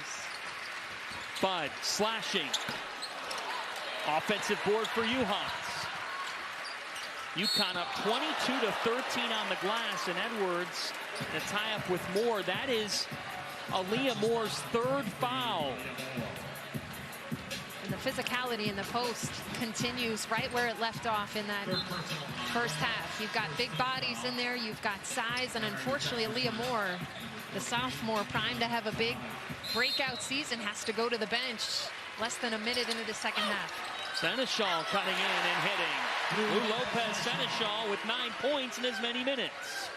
Fudd slashing. Offensive board for UConn. UConn up 22-13 on the glass, and Edwards to tie up with Moore. That is Aaliyah Moore's 3rd foul. And the physicality in the post continues right where it left off in that first half. You've got big bodies in there, you've got size, and unfortunately Aaliyah Moore, the sophomore, primed to have a big breakout season, has to go to the bench less than a minute into the second half. Seneschal cutting in and hitting. Lou Lopez Seneschal with 9 points in as many minutes.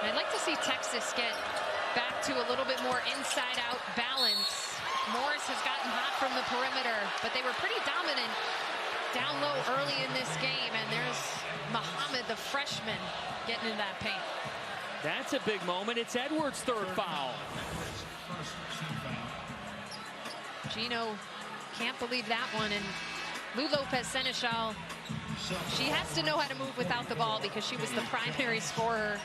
I'd like to see Texas get back to a little bit more inside-out balance. Morris has gotten hot from the perimeter, but they were pretty dominant down low early in this game, and there's Muhammad, the freshman, getting in that paint. That's a big moment. It's Edwards' 3rd foul. Gino can't believe that one, and Lou Lopez Seneschal, she has to know how to move without the ball because she was the primary scorer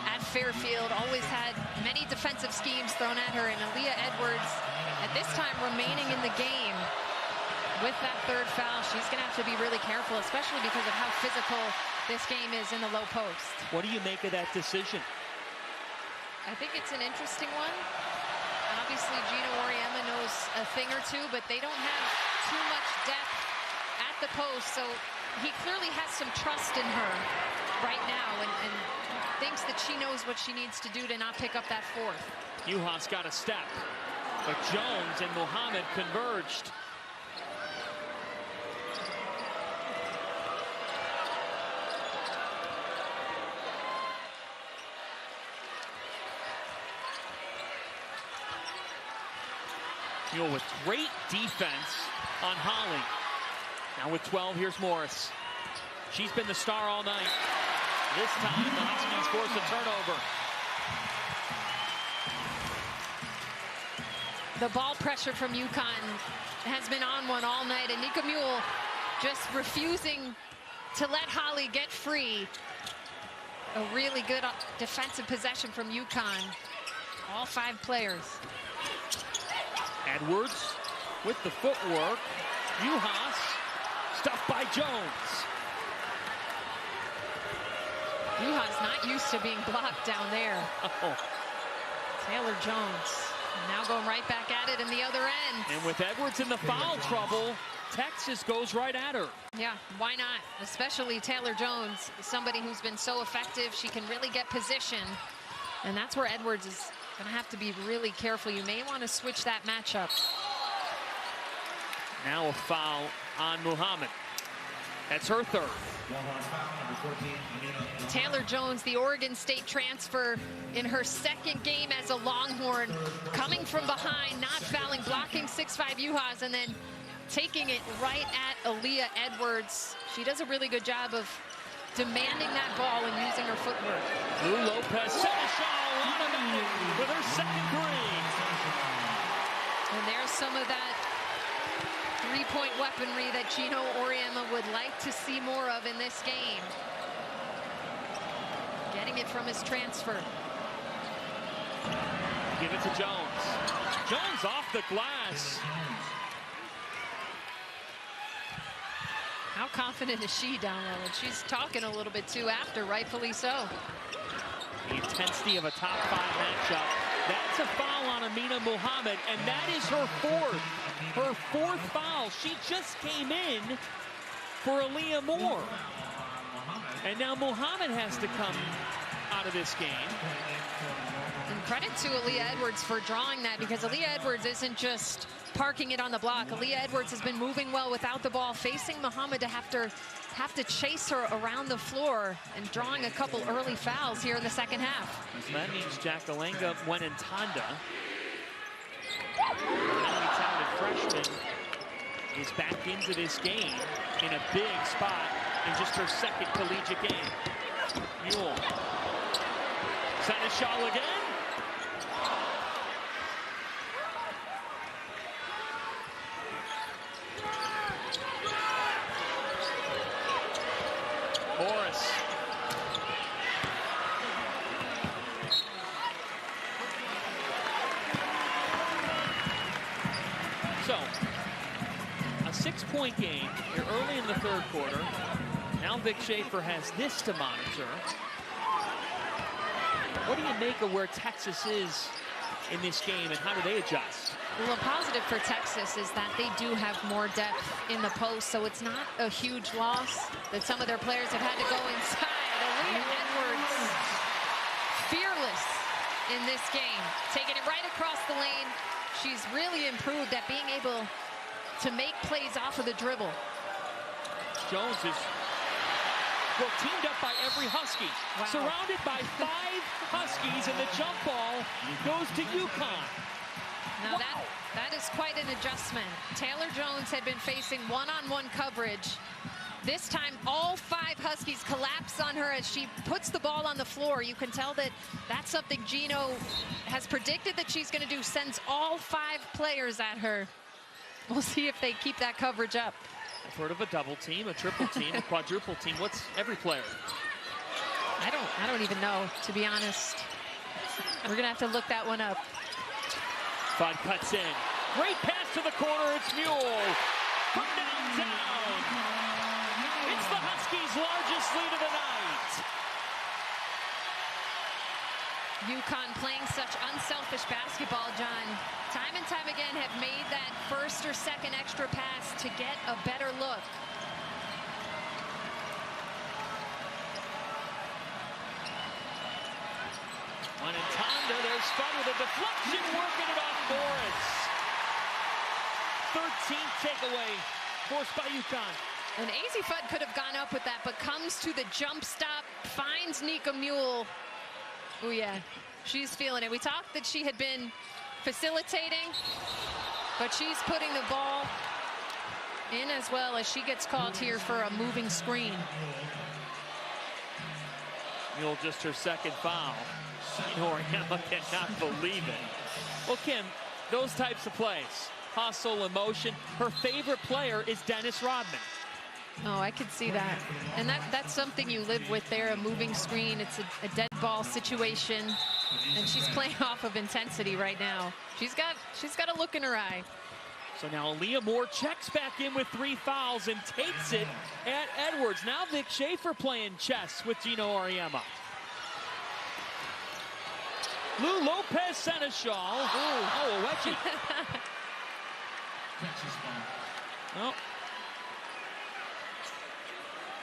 at Fairfield, always had many defensive schemes thrown at her, and Aaliyah Edwards at this time remaining in the game with that 3rd foul. She's going to have to be really careful, especially because of how physical this game is in the low post. What do you make of that decision? I think it's an interesting one. Obviously, Gino Auriemma knows a thing or two, but they don't have too much depth at the post, so he clearly has some trust in her right now and thinks that she knows what she needs to do to not pick up that fourth. Juhas got a step, but Jones and Muhammad converged. Mule with great defense on Holly. Now with 12, here's Morris. She's been the star all night. This time, the Huskies force a turnover. The ball pressure from UConn has been on one all night, and Nika Mule just refusing to let Holly get free. A really good defensive possession from UConn. All 5 players. Edwards with the footwork. Juhas stuffed by Jones. Juhas not used to being blocked down there. Oh. Taylor Jones now going right back at it in the other end. And with Edwards in the foul trouble, Texas goes right at her. Yeah, why not? Especially Taylor Jones, somebody who's been so effective. She can really get position. And that's where Edwards is going to have to be really careful. You may want to switch that matchup. Now a foul on Muhammad. That's her third. Taylor Jones, the Oregon State transfer, in her second game as a Longhorn, coming from behind, not fouling, blocking 6'5" Juhas, and then taking it right at Aaliyah Edwards. She does a really good job of demanding that ball and using her footwork. Lou Lopez Seneschal automatic with her second three. And there's some of that three-point weaponry that Gino Auriemma would like to see more of in this game. Getting it from his transfer. Give it to Jones. Jones off the glass. How confident is she down low? And she's talking a little bit too after, rightfully so. The intensity of a top 5 matchup. That's a foul on Amina Muhammad, and that is her fourth. Her fourth foul. She just came in for Aaliyah Moore. And now Muhammad has to come out of this game. And credit to Aaliyah Edwards for drawing that, because Aaliyah Edwards isn't just parking it on the block. Aaliyah Edwards has been moving well without the ball, facing Muhammad to have to chase her around the floor, and drawing a couple early fouls here in the second half. So that means Jackalenga Wenentanda, highly talented freshman, is back into this game in a big spot in just her second collegiate game. Mule. Seneschal again. Morris. So, a 6-point game. You're early in the third quarter. Now Vic Schaefer has this to monitor. What do you make of where Texas is in this game, and how do they adjust? Well, a positive for Texas is that they do have more depth in the post, so it's not a huge loss that some of their players have had to go inside. Aaliyah Edwards, fearless in this game, taking it right across the lane. She's really improved at being able to make plays off of the dribble. Jones is, well, teamed up by every Husky. Wow. Surrounded by 5 Huskies, and the jump ball goes to UConn. Now that is quite an adjustment. Taylor Jones had been facing one-on-one coverage. This time, all 5 Huskies collapse on her as she puts the ball on the floor. You can tell that that's something Gino has predicted that she's going to do, sends all 5 players at her. We'll see if they keep that coverage up. I've heard of a double team, a triple team, a quadruple team. What's every player? I don't even know, to be honest. We're gonna have to look that one up. Fudd cuts in. Great pass to the corner. It's Mule from downtown. It's the Huskies' largest lead of the night. UConn playing such unselfish basketball, John. Time and time again have made that first or second extra pass to get a better look. One in Tonda, there's Fudd with a deflection, working it off Morris. 13th takeaway forced by UConn. And AZ Fudd could have gone up with that, but comes to the jump stop, finds Nika Mule. Oh yeah, she's feeling it. We talked that she had been facilitating, but she's putting the ball in as well as she gets called here for a moving screen. Mule just her second foul. Oriema cannot believe it. Well, Kim, those types of plays, hustle, emotion, her favorite player is Dennis Rodman. Oh, I could see that. And that's something you live with there, a moving screen. It's a dead ball situation. And she's playing off of intensity right now. She's got a look in her eye. So now Aaliyah Moore checks back in with 3 fouls and takes it at Edwards. Now Vic Schaefer playing chess with Gino Auriemma. Lou Lopez Seneschal. Oh, a wedgie. Well,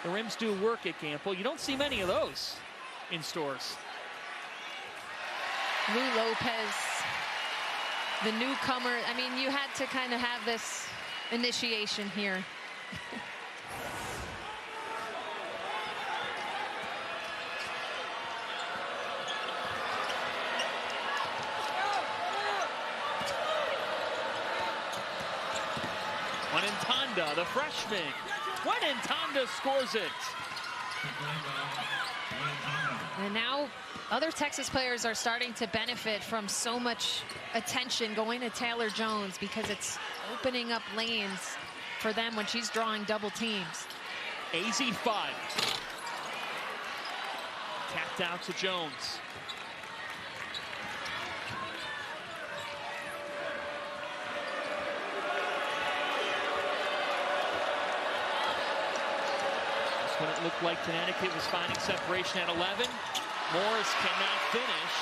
the rims do work at Campbell. You don't see many of those in stores. Lou Lopez, the newcomer. I mean, you had to kind of have this initiation here. One in Tonda, the freshman. One in Tonda scores it. And now other Texas players are starting to benefit from so much attention going to Taylor Jones because it's opening up lanes for them when she's drawing double teams. AZ Fudd. Tapped out to Jones. When it looked like Connecticut was finding separation at 11. Morris cannot finish.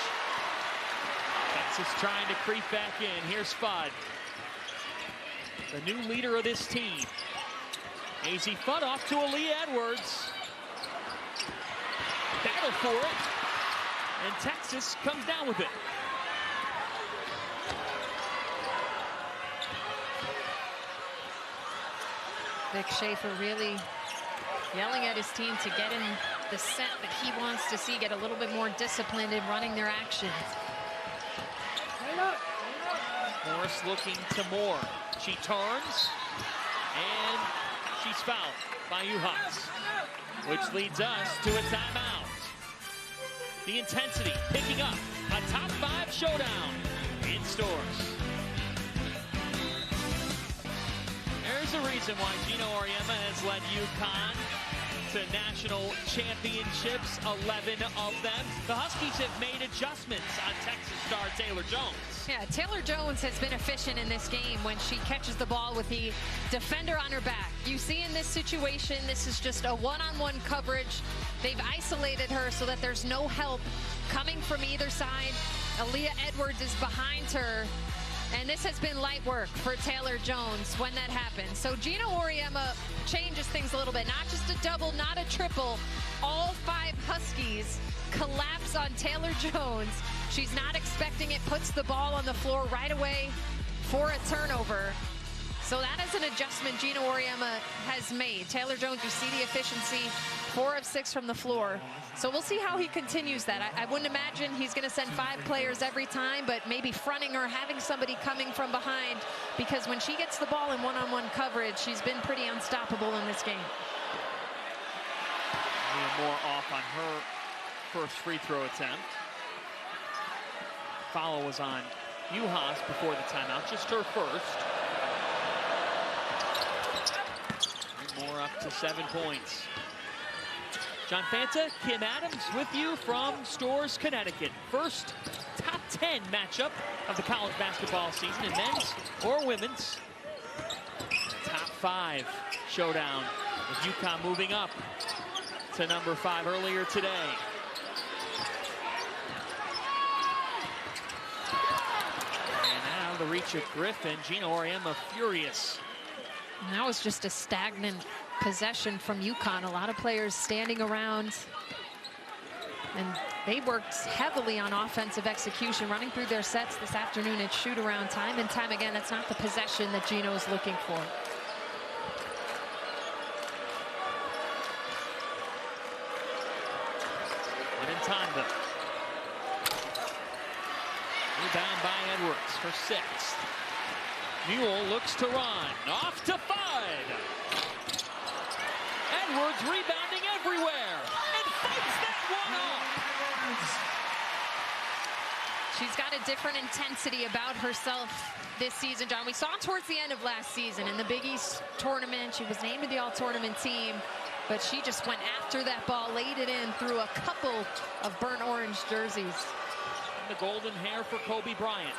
Texas trying to creep back in. Here's Fudd, the new leader of this team. AZ Fudd off to Aaliyah Edwards. Battle for it. And Texas comes down with it. Vic Schaefer really yelling at his team to get in the set that he wants to see, get a little bit more disciplined in running their actions. Morris looking to Moore. She turns, and she's fouled by Uhas, which leads us to a timeout. The intensity picking up, a top 5 showdown in stores. There's a reason why Gino Auriemma has led UConn to national championships, 11 of them. The Huskies have made adjustments on Texas star Taylor Jones. Yeah, Taylor Jones has been efficient in this game when she catches the ball with the defender on her back. You see in this situation, this is just a one-on-one coverage. They've isolated her so that there's no help coming from either side. Aaliyah Edwards is behind her. And this has been light work for Taylor Jones when that happens. So Gino Auriemma changes things a little bit. Not just a double, not a triple. All 5 Huskies collapse on Taylor Jones. She's not expecting it, puts the ball on the floor right away for a turnover. So that is an adjustment Gino Auriemma has made. Taylor Jones, you see the efficiency, 4 of 6 from the floor. So we'll see how he continues that. I wouldn't imagine he's going to send 5 players every time, but maybe fronting her, having somebody coming from behind, because when she gets the ball in one-on-one coverage, she's been pretty unstoppable in this game. More off on her first free throw attempt. Foul was on Uhas before the timeout, just her first. Moore up to 7 points. John Fanta, Kim Adams with you from Stores, Connecticut. First top 10 matchup of the college basketball season in men's or women's. Top 5 showdown with UConn moving up to number 5 earlier today. the reach of Griffin. Gina Auriemma furious. And that was just a stagnant possession from UConn. A lot of players standing around. And they worked heavily on offensive execution, running through their sets this afternoon at shoot-around time and time again. That's not the possession that Gino's looking for. Tanda. Rebound by Edwards for 6th. Mule looks to run. Off to Fudd. Edwards rebounding everywhere. And fights that one off. She's got a different intensity about herself this season, John. We saw towards the end of last season in the Big East tournament. She was named to the all-tournament team. But she just went after that ball, laid it in through a couple of burnt orange jerseys. And the golden hair for Kobe Bryant.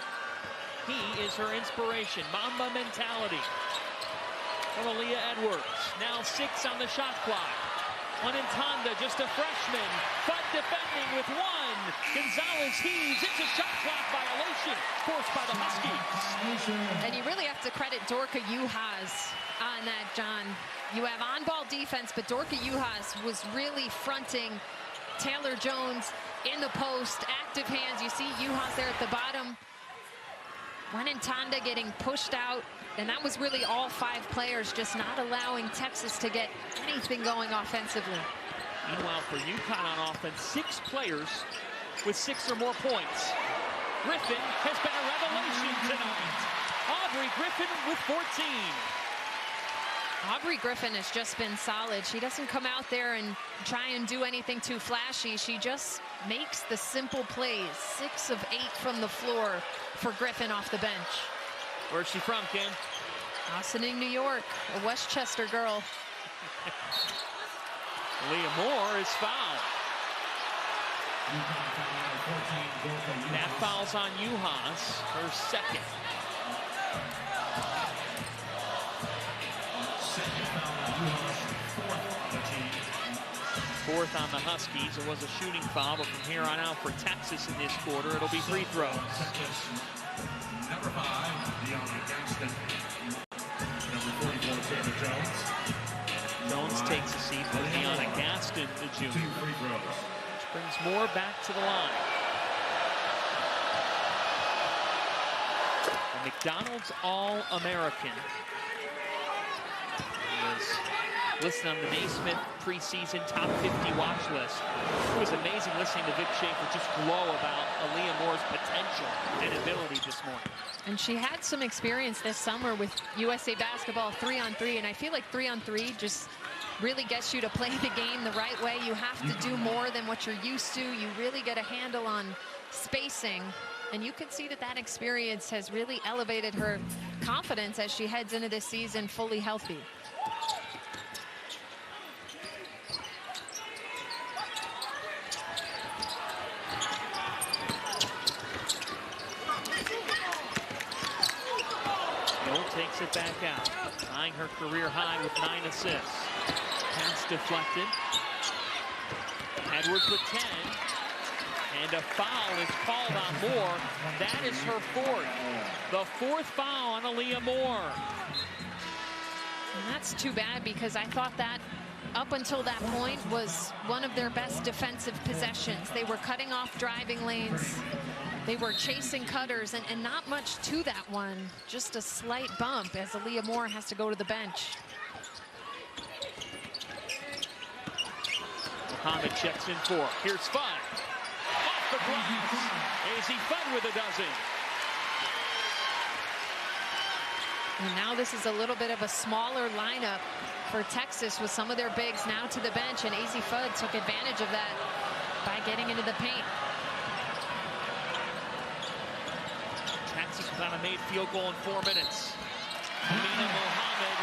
He is her inspiration. Mamba mentality. From Aaliyah Edwards. Now 6 on the shot clock. Tanda, just a freshman. Fudd defending with 1. Gonzalez heaves. It's a shot clock violation forced by the Huskies. And you really have to credit Dorka Juhas on that, John. You have on-ball defense, but Dorka Juhas was really fronting Taylor Jones in the post. Active hands. You see Juhas there at the bottom. Tanda getting pushed out. And that was really all 5 players just not allowing Texas to get anything going offensively. Meanwhile, for UConn on offense, 6 players with 6 or more points. Griffin has been a revelation tonight. Aubrey Griffin with 14. Aubrey Griffin has just been solid. She doesn't come out there and try and do anything too flashy. She just makes the simple plays. 6 of 8 from the floor for Griffin off the bench. Where's she from, Kim? Ossining, New York, a Westchester girl. Leah Moore is fouled. That foul's on Juhas, her 2nd. Fourth on the Huskies. It was a shooting foul, but from here on out for Texas in this quarter, it'll be free throws. Number 5, Deanna Gaston. Number 44, Taylor Jones. Jones takes a seat for Deanna Gaston, the junior. 2 free throws. Which brings Moore back to the line. The McDonald's All-American was listed on the Naismith preseason top 50 watch list. It was amazing listening to Vic Schaefer just glow about Aaliyah Moore's potential and ability this morning. And she had some experience this summer with USA Basketball 3-on-3, and I feel like 3-on-3 just really gets you to play the game the right way. You have to do more than what you're used to. You really get a handle on spacing, and you can see that that experience has really elevated her confidence as she heads into this season fully healthy. Takes it back out, tying her career high with 9 assists. Pass deflected. Edwards with 10. And a foul is called on Moore. That is her 4th. The 4th foul on Aaliyah Moore. And that's too bad, because I thought that up until that point was one of their best defensive possessions. They were cutting off driving lanes. They were chasing cutters, and not much to that one. Just a slight bump as Aaliyah Moore has to go to the bench. Muhammad checks in 4. Here's Fudd. Off the glass. A.Z. Fudd with a dozen. And now this is a little bit of a smaller lineup for Texas with some of their bigs now to the bench, and A.Z. Fudd took advantage of that by getting into the paint. Texas without a made field goal in 4 minutes. Amina Mohammed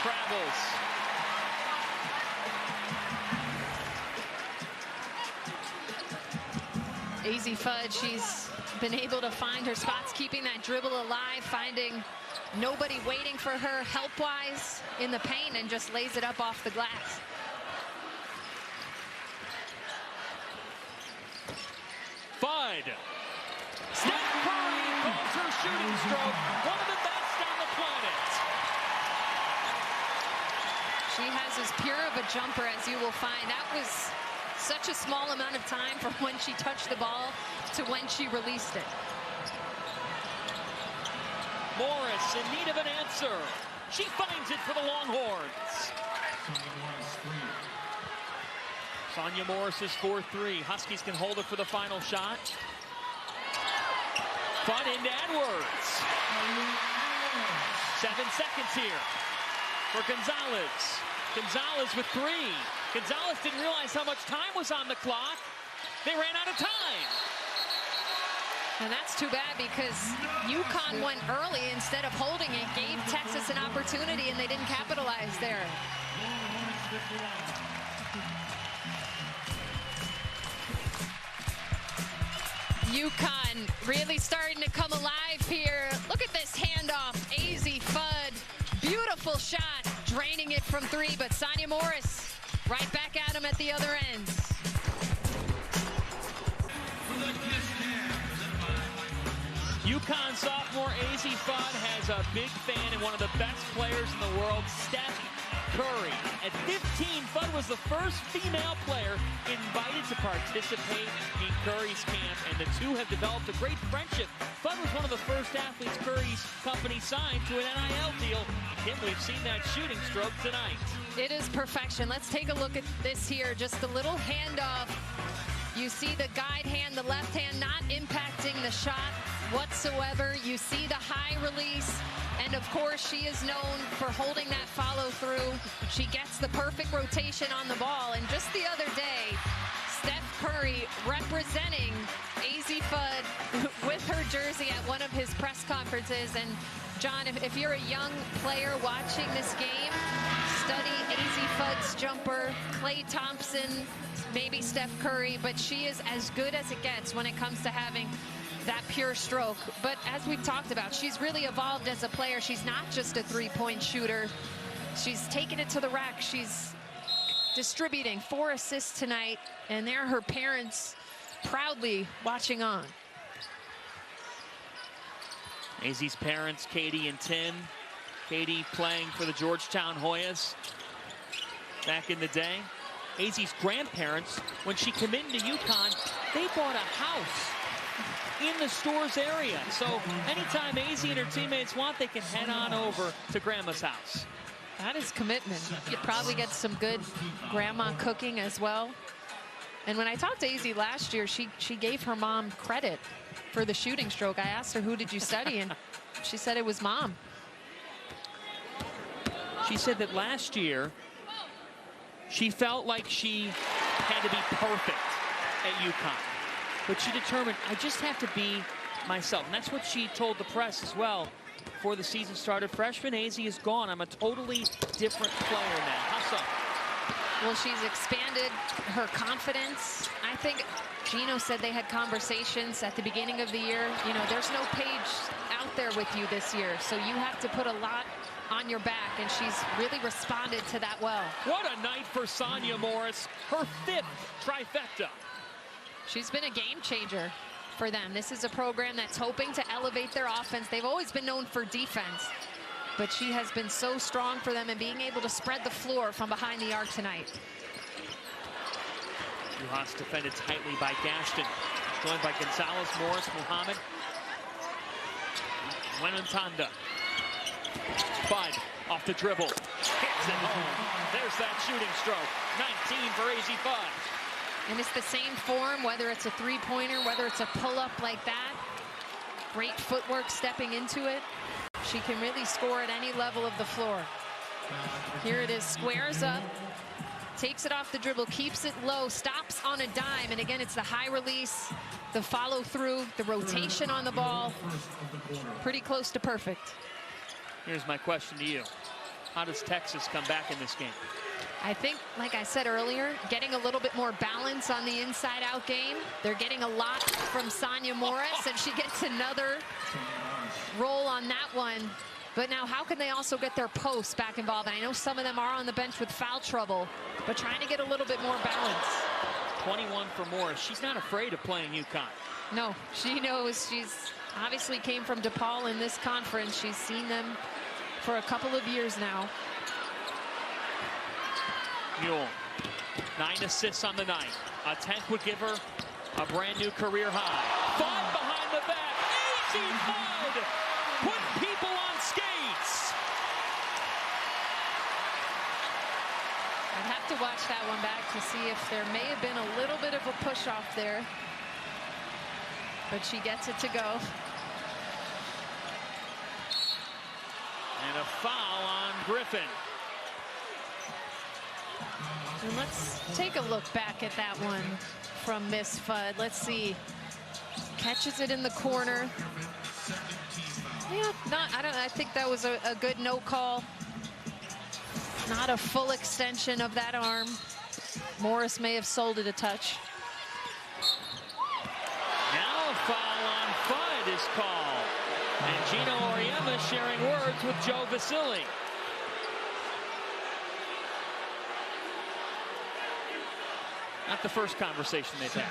travels. A.Z. Fudd, she's been able to find her spots, keeping that dribble alive, finding nobody waiting for her help-wise in the paint, and just lays it up off the glass. Fudd. Steph Curry calls her her shooting stroke, one of the best on the planet. She has as pure of a jumper as you will find. That was such a small amount of time from when she touched the ball to when she released it. Morris in need of an answer. She finds it for the Longhorns. Sonya Morris is 4-3. Huskies can hold it for the final shot. Fun into Edwards. 7 seconds here for Gonzalez. Gonzalez with 3. Gonzalez didn't realize how much time was on the clock. They ran out of time. And that's too bad because UConn went early instead of holding it, gave Texas an opportunity, and they didn't capitalize there. UConn really starting to come alive here. Look at this handoff, AZ Fudd. Beautiful shot, draining it from 3, but Sonya Morris right back at him at the other end. UConn sophomore AZ Fudd has a big fan and one of the best players in the world, Steph Curry. At 15, Fudd was the first female player invited to participate in Curry's camp, and the two have developed a great friendship. Fudd was one of the first athletes Curry's company signed to an NIL deal. Kim, we've seen that shooting stroke tonight. It is perfection. Let's take a look at this here. Just a little handoff. You see the guide hand, the left hand not impacting the shot whatsoever. You see the high release. And of course, she is known for holding that follow through. She gets the perfect rotation on the ball. And just the other day, Steph Curry representing AZ Fudd with her jersey at one of his press conferences. And John, if you're a young player watching this game, study AZ Fudd's jumper, Klay Thompson, maybe Steph Curry, but she is as good as it gets when it comes to having that pure stroke. But as we've talked about, she's really evolved as a player. She's not just a three-point shooter. She's taken it to the rack. She's distributing 4 assists tonight, and there her parents proudly watching on. AZ's parents, Katie and Tim. Katie playing for the Georgetown Hoyas back in the day. AZ's grandparents, when she committed to UConn, they bought a house in the Stores area. So anytime AZ and her teammates want, they can head on over to Grandma's house. That is commitment. You probably get some good grandma cooking as well. And when I talked to AZ last year, she gave her mom credit for the shooting stroke. I asked her, who did you study? And she said it was mom. She said that last year, she felt like she had to be perfect at UConn. But she determined, I just have to be myself. And that's what she told the press as well before the season started. Freshman AZ is gone. I'm a totally different player now. How so? Well, she's expanded her confidence. I think Gino said they had conversations at the beginning of the year. You know, there's no Paige out there with you this year, so you have to put a lot on your back, and she's really responded to that well. What a night for Sonya Morris, her 5th trifecta. She's been a game changer for them. This is a program that's hoping to elevate their offense. They've always been known for defense, but she has been so strong for them and being able to spread the floor from behind the arc tonight. Rojas defended tightly by Gaston, joined by Gonzalez, Morris, Muhammad, Wenentanda. Fudd off the dribble, hits it home. There's that shooting stroke. 19 for AZ Fudd. And it's the same form, whether it's a three-pointer, whether it's a pull-up like that. Great footwork stepping into it. She can really score at any level of the floor. Here it is, squares up, takes it off the dribble, keeps it low, stops on a dime. And again, it's the high release, the follow through, the rotation on the ball. Pretty close to perfect. Here's my question to you. How does Texas come back in this game? I think, like I said earlier, getting a little bit more balance on the inside-out game. They're getting a lot from Sonya Morris, and she gets another roll on that one. But now, how can they also get their posts back involved? And I know some of them are on the bench with foul trouble, but trying to get a little bit more balance. 21 for Morris. She's not afraid of playing UConn. No, she knows she's Obviously came from DePaul in this conference. She's seen them for a couple of years now. Mule, 9 assists on the night. A 10th would give her a brand new career high. Fudd behind the back. Easy Fudd! Putting people on skates. I'd have to watch that one back to see if there may have been a little bit of a push off there. But she gets it to go. And a foul on Griffin. And let's take a look back at that one from Miss Fudd. Let's see. Catches it in the corner. Yeah, I think that was a good no call. Not a full extension of that arm. Morris may have sold it a touch. Now a foul on Fudd is called. And Gino Auriemma sharing words with Joe Vasili. Not the first conversation they've had.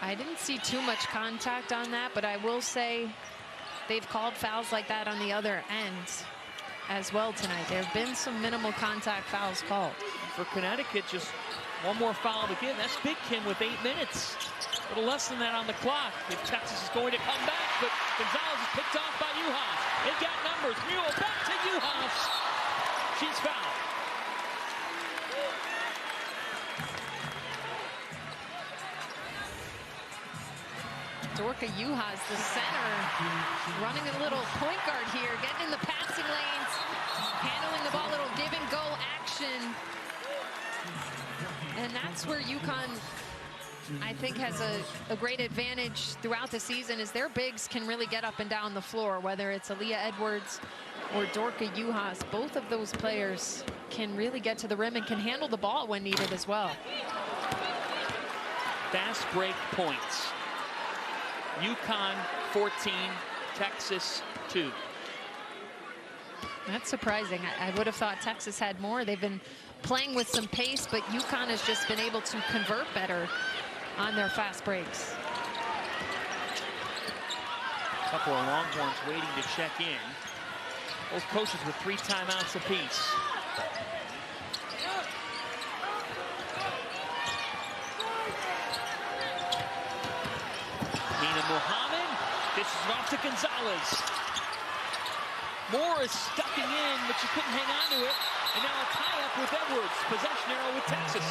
I didn't see too much contact on that, but I will say they've called fouls like that on the other end as well tonight. There have been some minimal contact fouls called. For Connecticut, just one more foul to give. That's Big Kim with 8 minutes. A little less than that on the clock if Texas is going to come back, but Gonzalez is picked off by Juhas. They got numbers. Mule back to Juhas. She's fouled. Dorka Juhas, the center, running a little point guard here, getting in the passing lanes, handling the ball, little give and go action. And that's where UConn, I think, has a great advantage throughout the season, is their bigs can really get up and down the floor, whether it's Aaliyah Edwards or Dorka Juhas. Both of those players can really get to the rim and can handle the ball when needed as well. Fast break points. UConn 14, Texas 2. That's surprising. I would have thought Texas had more. They've been playing with some pace, but UConn has just been able to convert better on their fast breaks. A couple of Longhorns waiting to check in. Both coaches with 3 timeouts apiece. Nina Muhammad dishes it off to Gonzalez. Morris stucking in, but she couldn't hang on to it. And now a tie-up with Edwards. Possession arrow with Texas.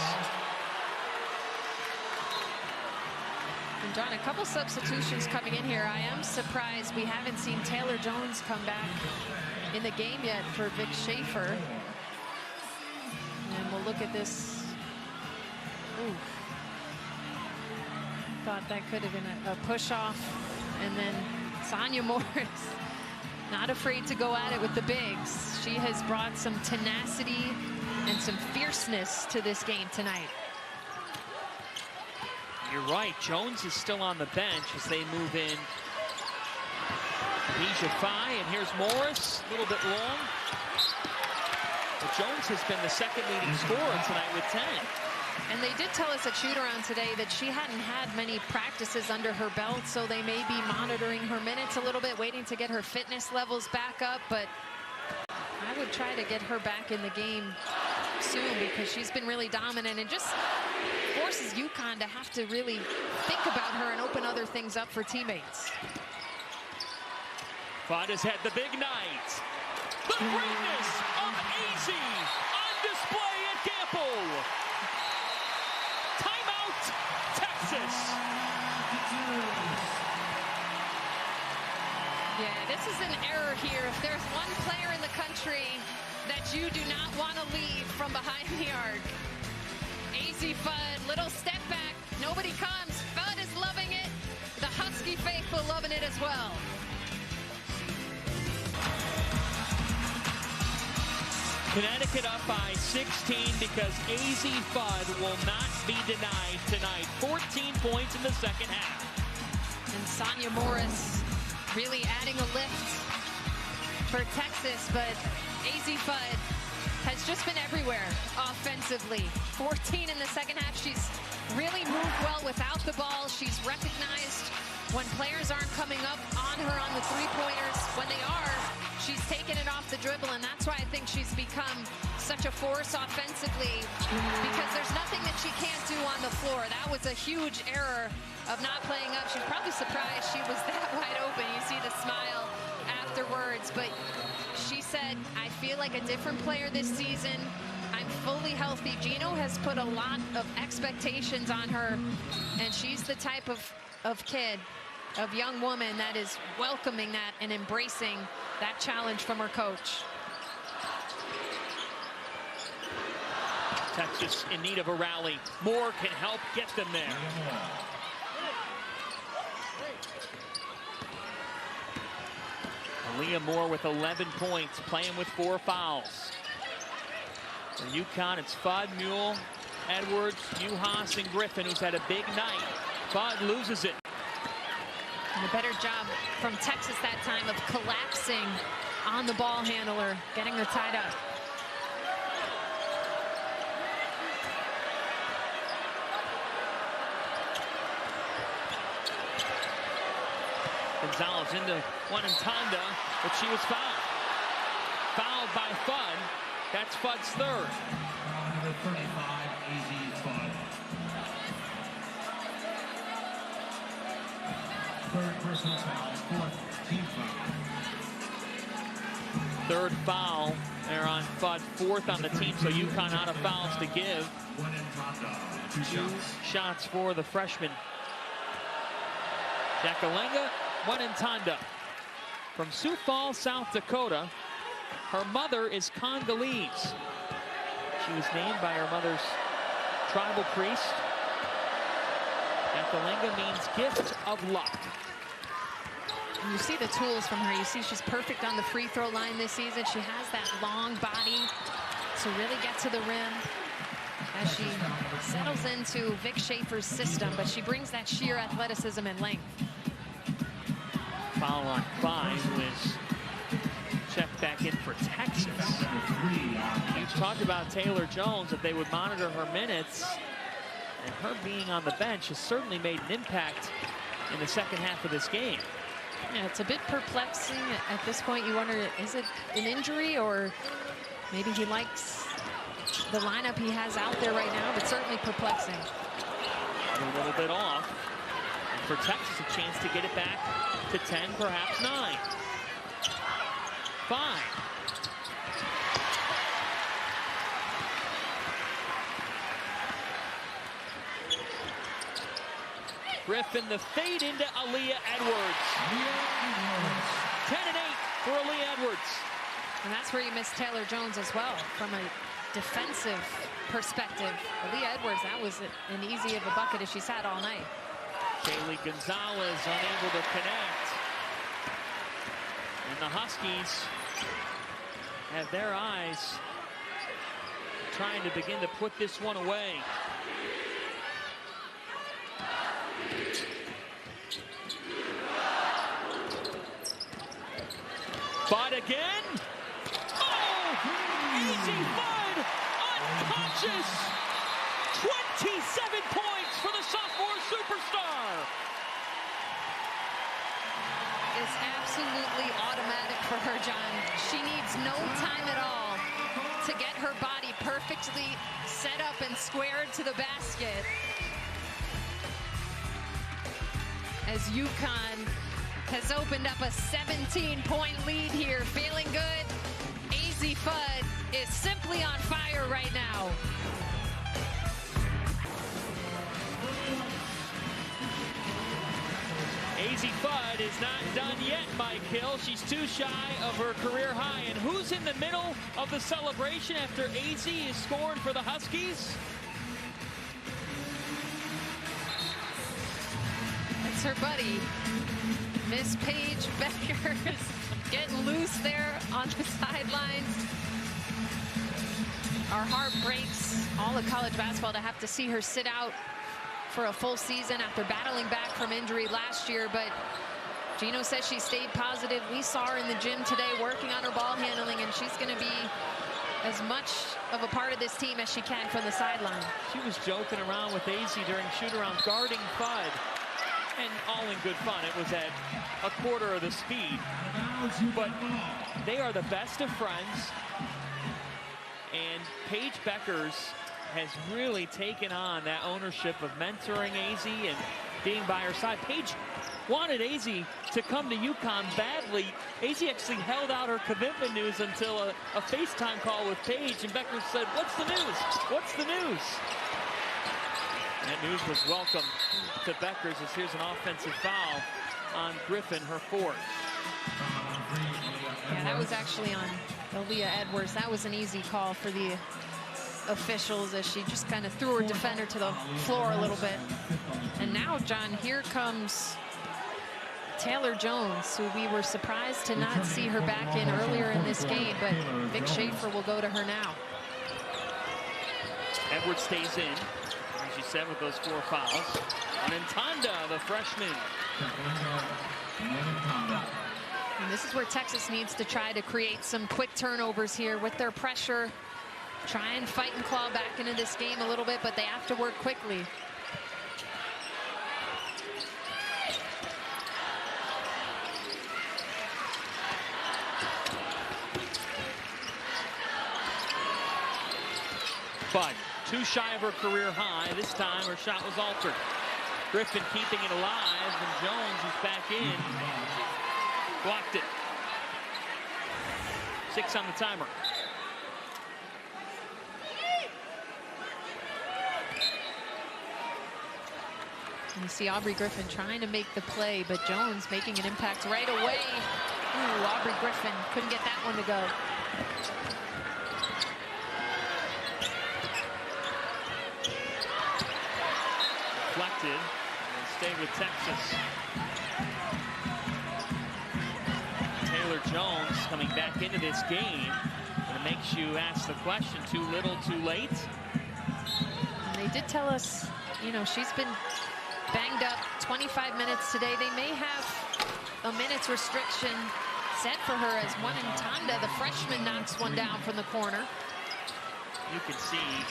And John, a couple substitutions coming in here. I am surprised we haven't seen Taylor Jones come back in the game yet for Vic Schaefer. And we'll look at this. Ooh. Thought that could have been a push-off. And then Sonya Morris, not afraid to go at it with the bigs. She has brought some tenacity and some fierceness to this game tonight. You're right, Jones is still on the bench as they move in. Nisha Fye, and here's Morris, a little bit long. But Jones has been the second leading scorer tonight with 10. And they did tell us at shoot-around today that she hadn't had many practices under her belt, so they may be monitoring her minutes a little bit, waiting to get her fitness levels back up. But I would try to get her back in the game soon, because she's been really dominant and just forces UConn to have to really think about her and open other things up for teammates. Fudd has had the big night. The greatness of AZ on display at Gamble. Timeout, Texas. Yeah, this is an error here. If there's one player in the country that you do not want to leave from behind the arc, AZ Fudd, little step back, nobody comes. Fudd is loving it. The Husky faithful loving it as well. Connecticut up by 16 because AZ Fudd will not be denied tonight. 14 points in the second half. And Sonya Morris really adding a lift for Texas, but AZ Fudd has just been everywhere offensively. 14 in the second half. She's really moved well without the ball. She's recognized when players aren't coming up on her on the three-pointers. When they are, she's taken it off the dribble, and that's why I think she's become such a force offensively, because there's nothing that she can't do on the floor. That was a huge error of not playing up. She's probably surprised she was that wide open. You see the smile afterwards, but she said, I feel like a different player this season. I'm fully healthy. Gino has put a lot of expectations on her, and she's the type of kid, of young woman that is welcoming that and embracing that challenge from her coach. Texas in need of a rally. Moore can help get them there. Aaliyah Moore with 11 points, playing with 4 fouls. For UConn, it's Fudd, Mule, Edwards, Uhas, and Griffin, who's had a big night. Fudd loses it. And a better job from Texas that time of collapsing on the ball handler, getting her tied up. Gonzalez into one in Tonda, but she was fouled. Fouled by Fudd. That's Fudd's third. Number 35, AZ Fudd. Third personal foul, fourth team foul. Third foul there on Fudd, fourth on the team, so UConn out of fouls to give. One in Tonda, 2 shots. Shots for the freshman. Jakalenga, one in Tonda. From Sioux Falls, South Dakota. Her mother is Congolese. She was named by her mother's tribal priest. Jakalenga means gift of luck. And you see the tools from her. You see she's perfect on the free throw line this season. She has that long body to really get to the rim as she settles into Vic Schaefer's system, but she brings that sheer athleticism and length. Foul on 5 was checked back in for Texas. You've talked about Taylor Jones, that they would monitor her minutes, and her being on the bench has certainly made an impact in the second half of this game. Yeah, it's a bit perplexing at this point. You wonder, is it an injury, or maybe he likes the lineup he has out there right now, but certainly perplexing. A little bit off. And for Texas, a chance to get it back to 10, perhaps 9. 5. Griffin, the fade into Aaliyah Edwards. 10 and 8 for Aaliyah Edwards. And that's where you miss Taylor Jones as well, from a defensive perspective. Aaliyah Edwards, that was an easy of a bucket as she's had all night. Kaylee Gonzalez unable to connect. And the Huskies have their eyes trying to begin to put this one away. Fudd again. Oh! Easy Fudd! Unconscious! 27 points for the sophomore superstar! It's absolutely automatic for her, John. She needs no time at all to get her body perfectly set up and squared to the basket. As UConn has opened up a 17-point lead here, feeling good. AZ Fudd is simply on fire right now. AZ Fudd is not done yet, Mike Hill. She's too shy of her career high. And who's in the middle of the celebration after AZ is scoring for the Huskies? It's her buddy, Miss Paige Becker, is getting loose there on the sidelines. Our heart breaks, all of college basketball, to have to see her sit out for a full season after battling back from injury last year. But Gino says she stayed positive. We saw her in the gym today working on her ball handling, and she's going to be as much of a part of this team as she can from the sideline. She was joking around with Azzi during shoot-around, guarding Fudd, and all in good fun. It was at a quarter of the speed, but they are the best of friends, and Paige Bueckers has really taken on that ownership of mentoring Azzi and being by her side. Paige wanted Azzi to come to UConn badly. Azzi actually held out her commitment news until a FaceTime call with Paige, and Bueckers said, "What's the news? What's the news?" And that news was welcome to Bueckers, as here's an offensive foul on Griffin, her fourth. Yeah, that was actually on Aaliyah Edwards. That was an easy call for the officials, as she just kind of threw her defender to the floor a little bit. And now, John, here comes Taylor Jones, who we were surprised to not see her back in earlier in this game, but Vic Schaefer will go to her now. Edwards stays in, as you said, with those 4 fouls. And then Tonda, the freshman. And this is where Texas needs to try to create some quick turnovers here with their pressure. Try and fight and claw back into this game a little bit, but they have to work quickly. But too shy of her career high. This time her shot was altered. Griffin keeping it alive, and Jones is back in. Blocked it. 6 on the timer. And you see Aubrey Griffin trying to make the play, but Jones making an impact right away. Ooh, Aubrey Griffin couldn't get that one to go. Deflected and stay with Texas. Taylor Jones coming back into this game, and it makes you ask the question, too little, too late? And they did tell us, you know, she's been banged up 25 minutes today. They may have a minute's restriction set for her, as one in Tonda, the freshman, knocks one down from the corner. You can see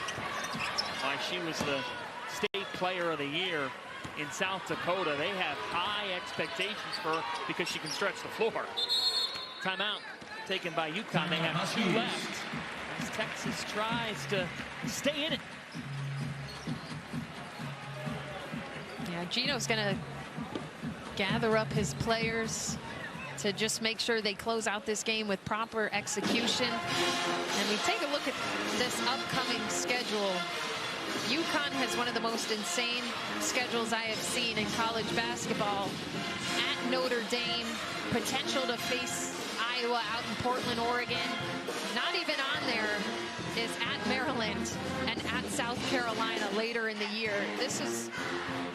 why she was the state player of the year in South Dakota. They have high expectations for her because she can stretch the floor. Timeout taken by UConn. They have 2 left as Texas tries to stay in it. Yeah, Gino's gonna gather up his players to just make sure they close out this game with proper execution. And we take a look at this upcoming schedule. UConn has one of the most insane schedules I have seen in college basketball. At Notre Dame, potential to face Iowa out in Portland, Oregon. Not even on there is at Maryland and at South Carolina later in the year. This is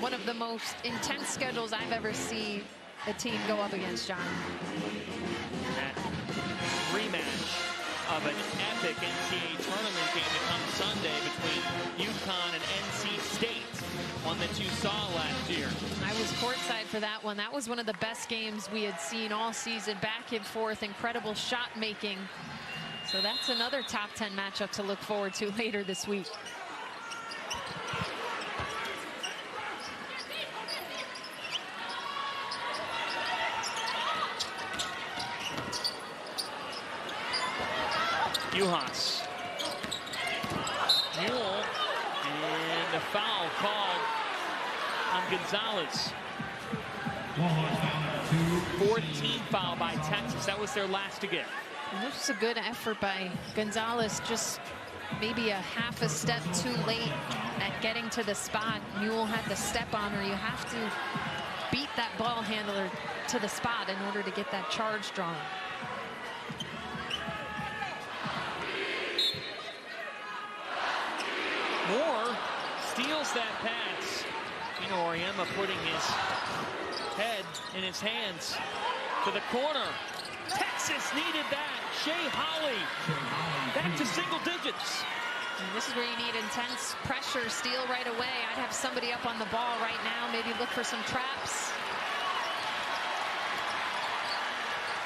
one of the most intense schedules I've ever seen a team go up against, John. That rematch of an epic NCAA tournament game to come Sunday between UConn and NC State, one that you saw last year. I was courtside for that one. That was one of the best games we had seen all season. Back and forth, incredible shot making. So that's another top 10 matchup to look forward to later this week. Juhas. Mule, and a foul called on Gonzalez. 14th foul by Texas. That was their last to get. And this was a good effort by Gonzalez, just maybe a half a step too late at getting to the spot. Mule had the step on her. You have to beat that ball handler to the spot in order to get that charge drawn. Moore steals that pass. Pino Auriemma putting his head in his hands to the corner. Texas needed that. Shea Holly back to single digits. And this is where you need intense pressure. Steal right away. I'd have somebody up on the ball right now. Maybe look for some traps.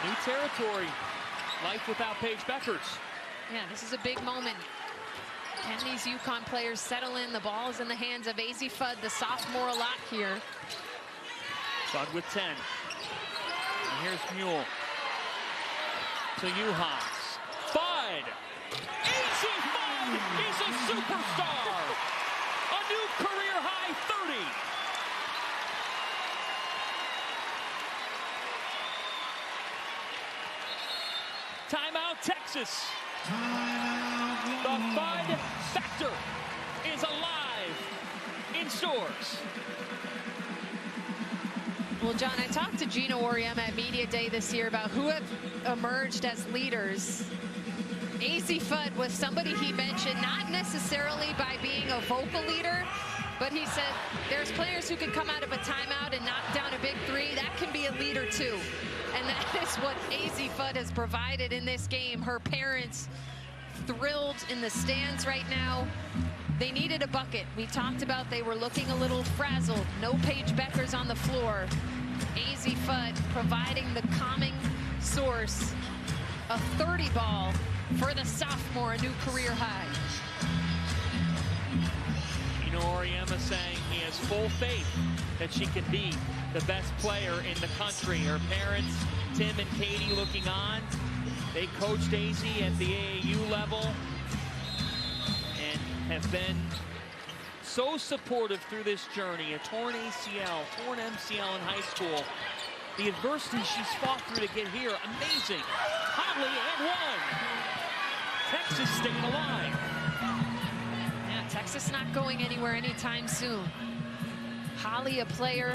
New territory. Life without Paige Bueckers. Yeah, this is a big moment. Can these UConn players settle in? The ball is in the hands of AZ Fudd, the sophomore, a lot here. Fudd with 10. And here's Mule. To Juhas. Fudd! AZ Fudd is a superstar! A new career-high 30. Timeout, Texas. The Fudd factor is alive in stores. Well, John, I talked to Gino Auriemma at Media Day this year about who have emerged as leaders. AZ Fudd was somebody he mentioned, not necessarily by being a vocal leader, but he said there's players who can come out of a timeout and knock down a big three. That can be a leader too. And that is what AZ Fudd has provided in this game. Her parents thrilled in the stands right now. They needed a bucket. We talked about they were looking a little frazzled. No Paige Beckers on the floor. AZ Fudd providing the calming source. A 30 ball for the sophomore, a new career high. You know, Auriemma saying he has full faith that she can be the best player in the country. Her parents, Tim and Katie, looking on. They coached AZ at the AAU level and have been so supportive through this journey. A torn ACL, torn MCL in high school. The adversity she's fought through to get here, amazing. Conley and one. Texas staying alive. Yeah, Texas not going anywhere anytime soon. Holly, a player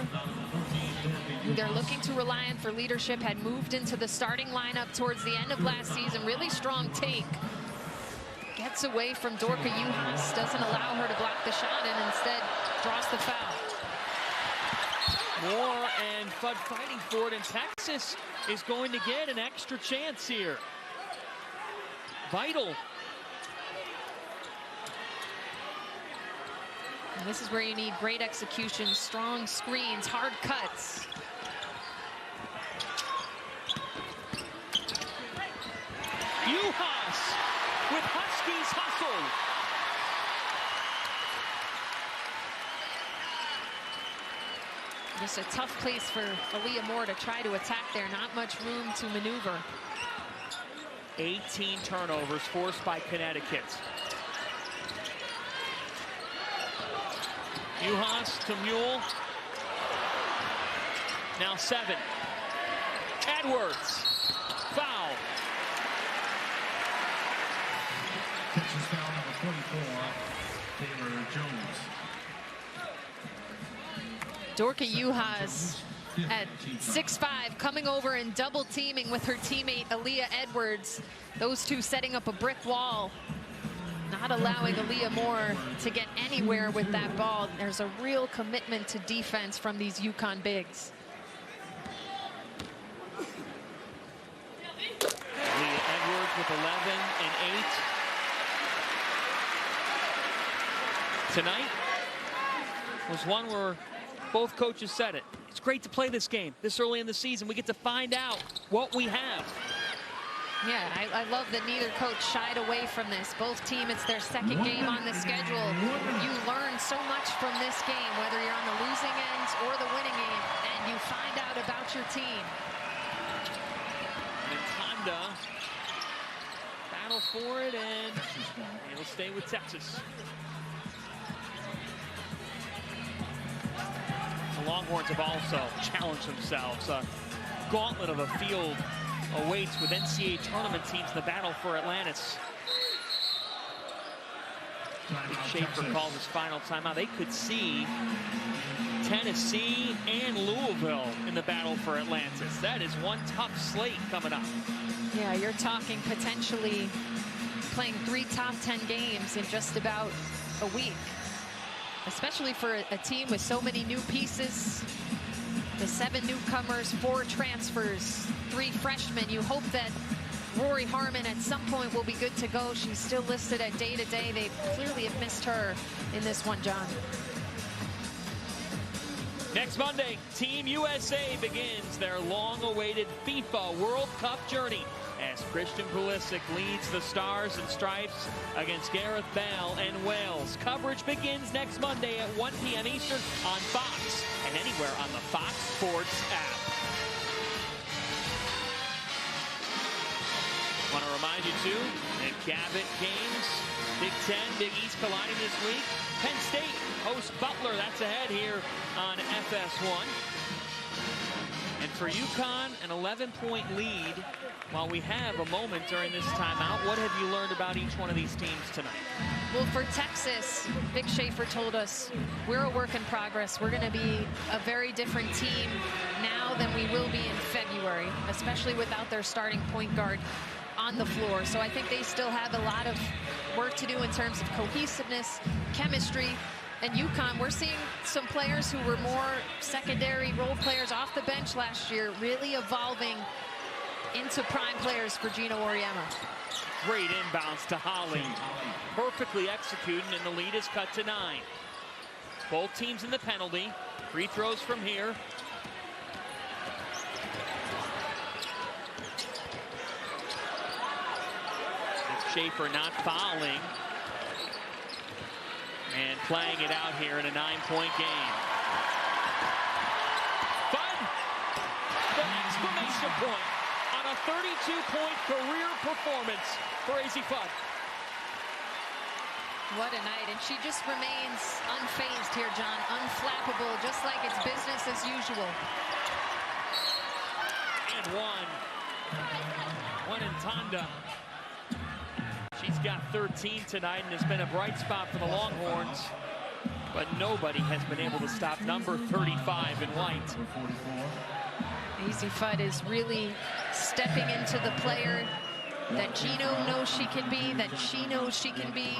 who they're looking to rely on for leadership, had moved into the starting lineup towards the end of last season. Really strong take. Gets away from Dorka Juhas, doesn't allow her to block the shot, and instead draws the foul. Moore and Fudd fighting for it, and Texas is going to get an extra chance here. Vital. And this is where you need great execution, strong screens, hard cuts. Juhas with Huskies hustle. Just a tough place for Aaliyah Moore to try to attack there. Not much room to maneuver. 18 turnovers forced by Connecticut. Juhas to Mule. Now 7. Edwards. Foul. Texas foul number 44, Taylor Jones. Dorka Juhas at 6'5", coming over and double teaming with her teammate Aaliyah Edwards. Those two setting up a brick wall, not allowing Aaliyah Moore to get anywhere with that ball. There's a real commitment to defense from these UConn bigs. Aaliyah Edwards with 11 and 8. Tonight was one where both coaches said it. It's great to play this game this early in the season. We get to find out what we have. Yeah, I love that neither coach shied away from this. Both teams, it's their second game on the schedule. You learn so much from this game, whether you're on the losing end or the winning end, and you find out about your team. And Honda battle for it, and it'll stay with Texas. The Longhorns have also challenged themselves. A gauntlet of a field awaits with NCAA tournament teams in the battle for Atlantis. Schaefer calls his final timeout. They could see Tennessee and Louisville in the battle for Atlantis. That is one tough slate coming up. Yeah, you're talking potentially playing 3 top 10 games in just about a week. Especially for a team with so many new pieces. The 7 newcomers, 4 transfers, 3 freshmen. You hope that Rory Harmon at some point will be good to go. She's still listed at day-to-day. They clearly have missed her in this one, John. Next Monday, Team USA begins their long-awaited FIFA World Cup journey as Christian Pulisic leads the Stars and Stripes against Gareth Bale and Wales. Coverage begins next Monday at 1 p.m. Eastern on Fox and anywhere on the Fox Sports app. Want to remind you, too, that Cabot games, Big Ten, Big East colliding this week. Penn State hosts Butler. That's ahead here on FS1. And for UConn, an 11-point lead. While we have a moment during this timeout, what have you learned about each one of these teams tonight? Well, for Texas, Vic Schaefer told us we're a work in progress. We're going to be a very different team now than we will be in February, especially without their starting point guard on the floor. So I think they still have a lot of work to do in terms of cohesiveness, chemistry. And UConn, we're seeing some players who were more secondary role players off the bench last year really evolving into prime players for Gino Auriemma. Great inbounds to Holly. Perfectly executed, and the lead is cut to 9. Both teams in the penalty. Free throws from here. Schaefer not fouling. And playing it out here in a 9-point game. Fudd, the exclamation point on a 32-point career performance for A.Z. Fudd. What a night, and she just remains unfazed here, John. Unflappable, just like it's business as usual. And one in Tonda. She's got 13 tonight and has been a bright spot for the Longhorns, but nobody has been able to stop number 35 in white. A.Z. Fudd is really stepping into the player that Gino knows she can be, that she knows she can be.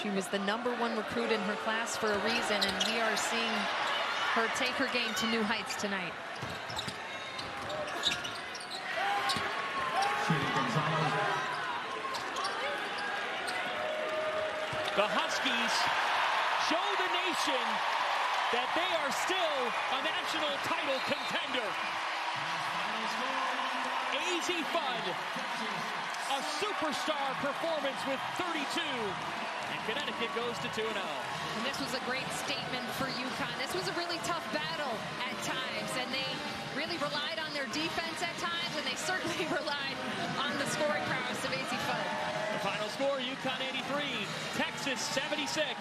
She was the #1 recruit in her class for a reason, and we are seeing her take her game to new heights tonight. The Huskies show the nation that they are still a national title contender. A.Z. Fudd, a superstar performance with 32. And Connecticut goes to 2-0. And this was a great statement for UConn. This was a really tough battle at times, and they really relied on their defense at times, and they certainly relied on the scoring prowess of A.Z. Fudd. The final score, UConn 83, Texas 76.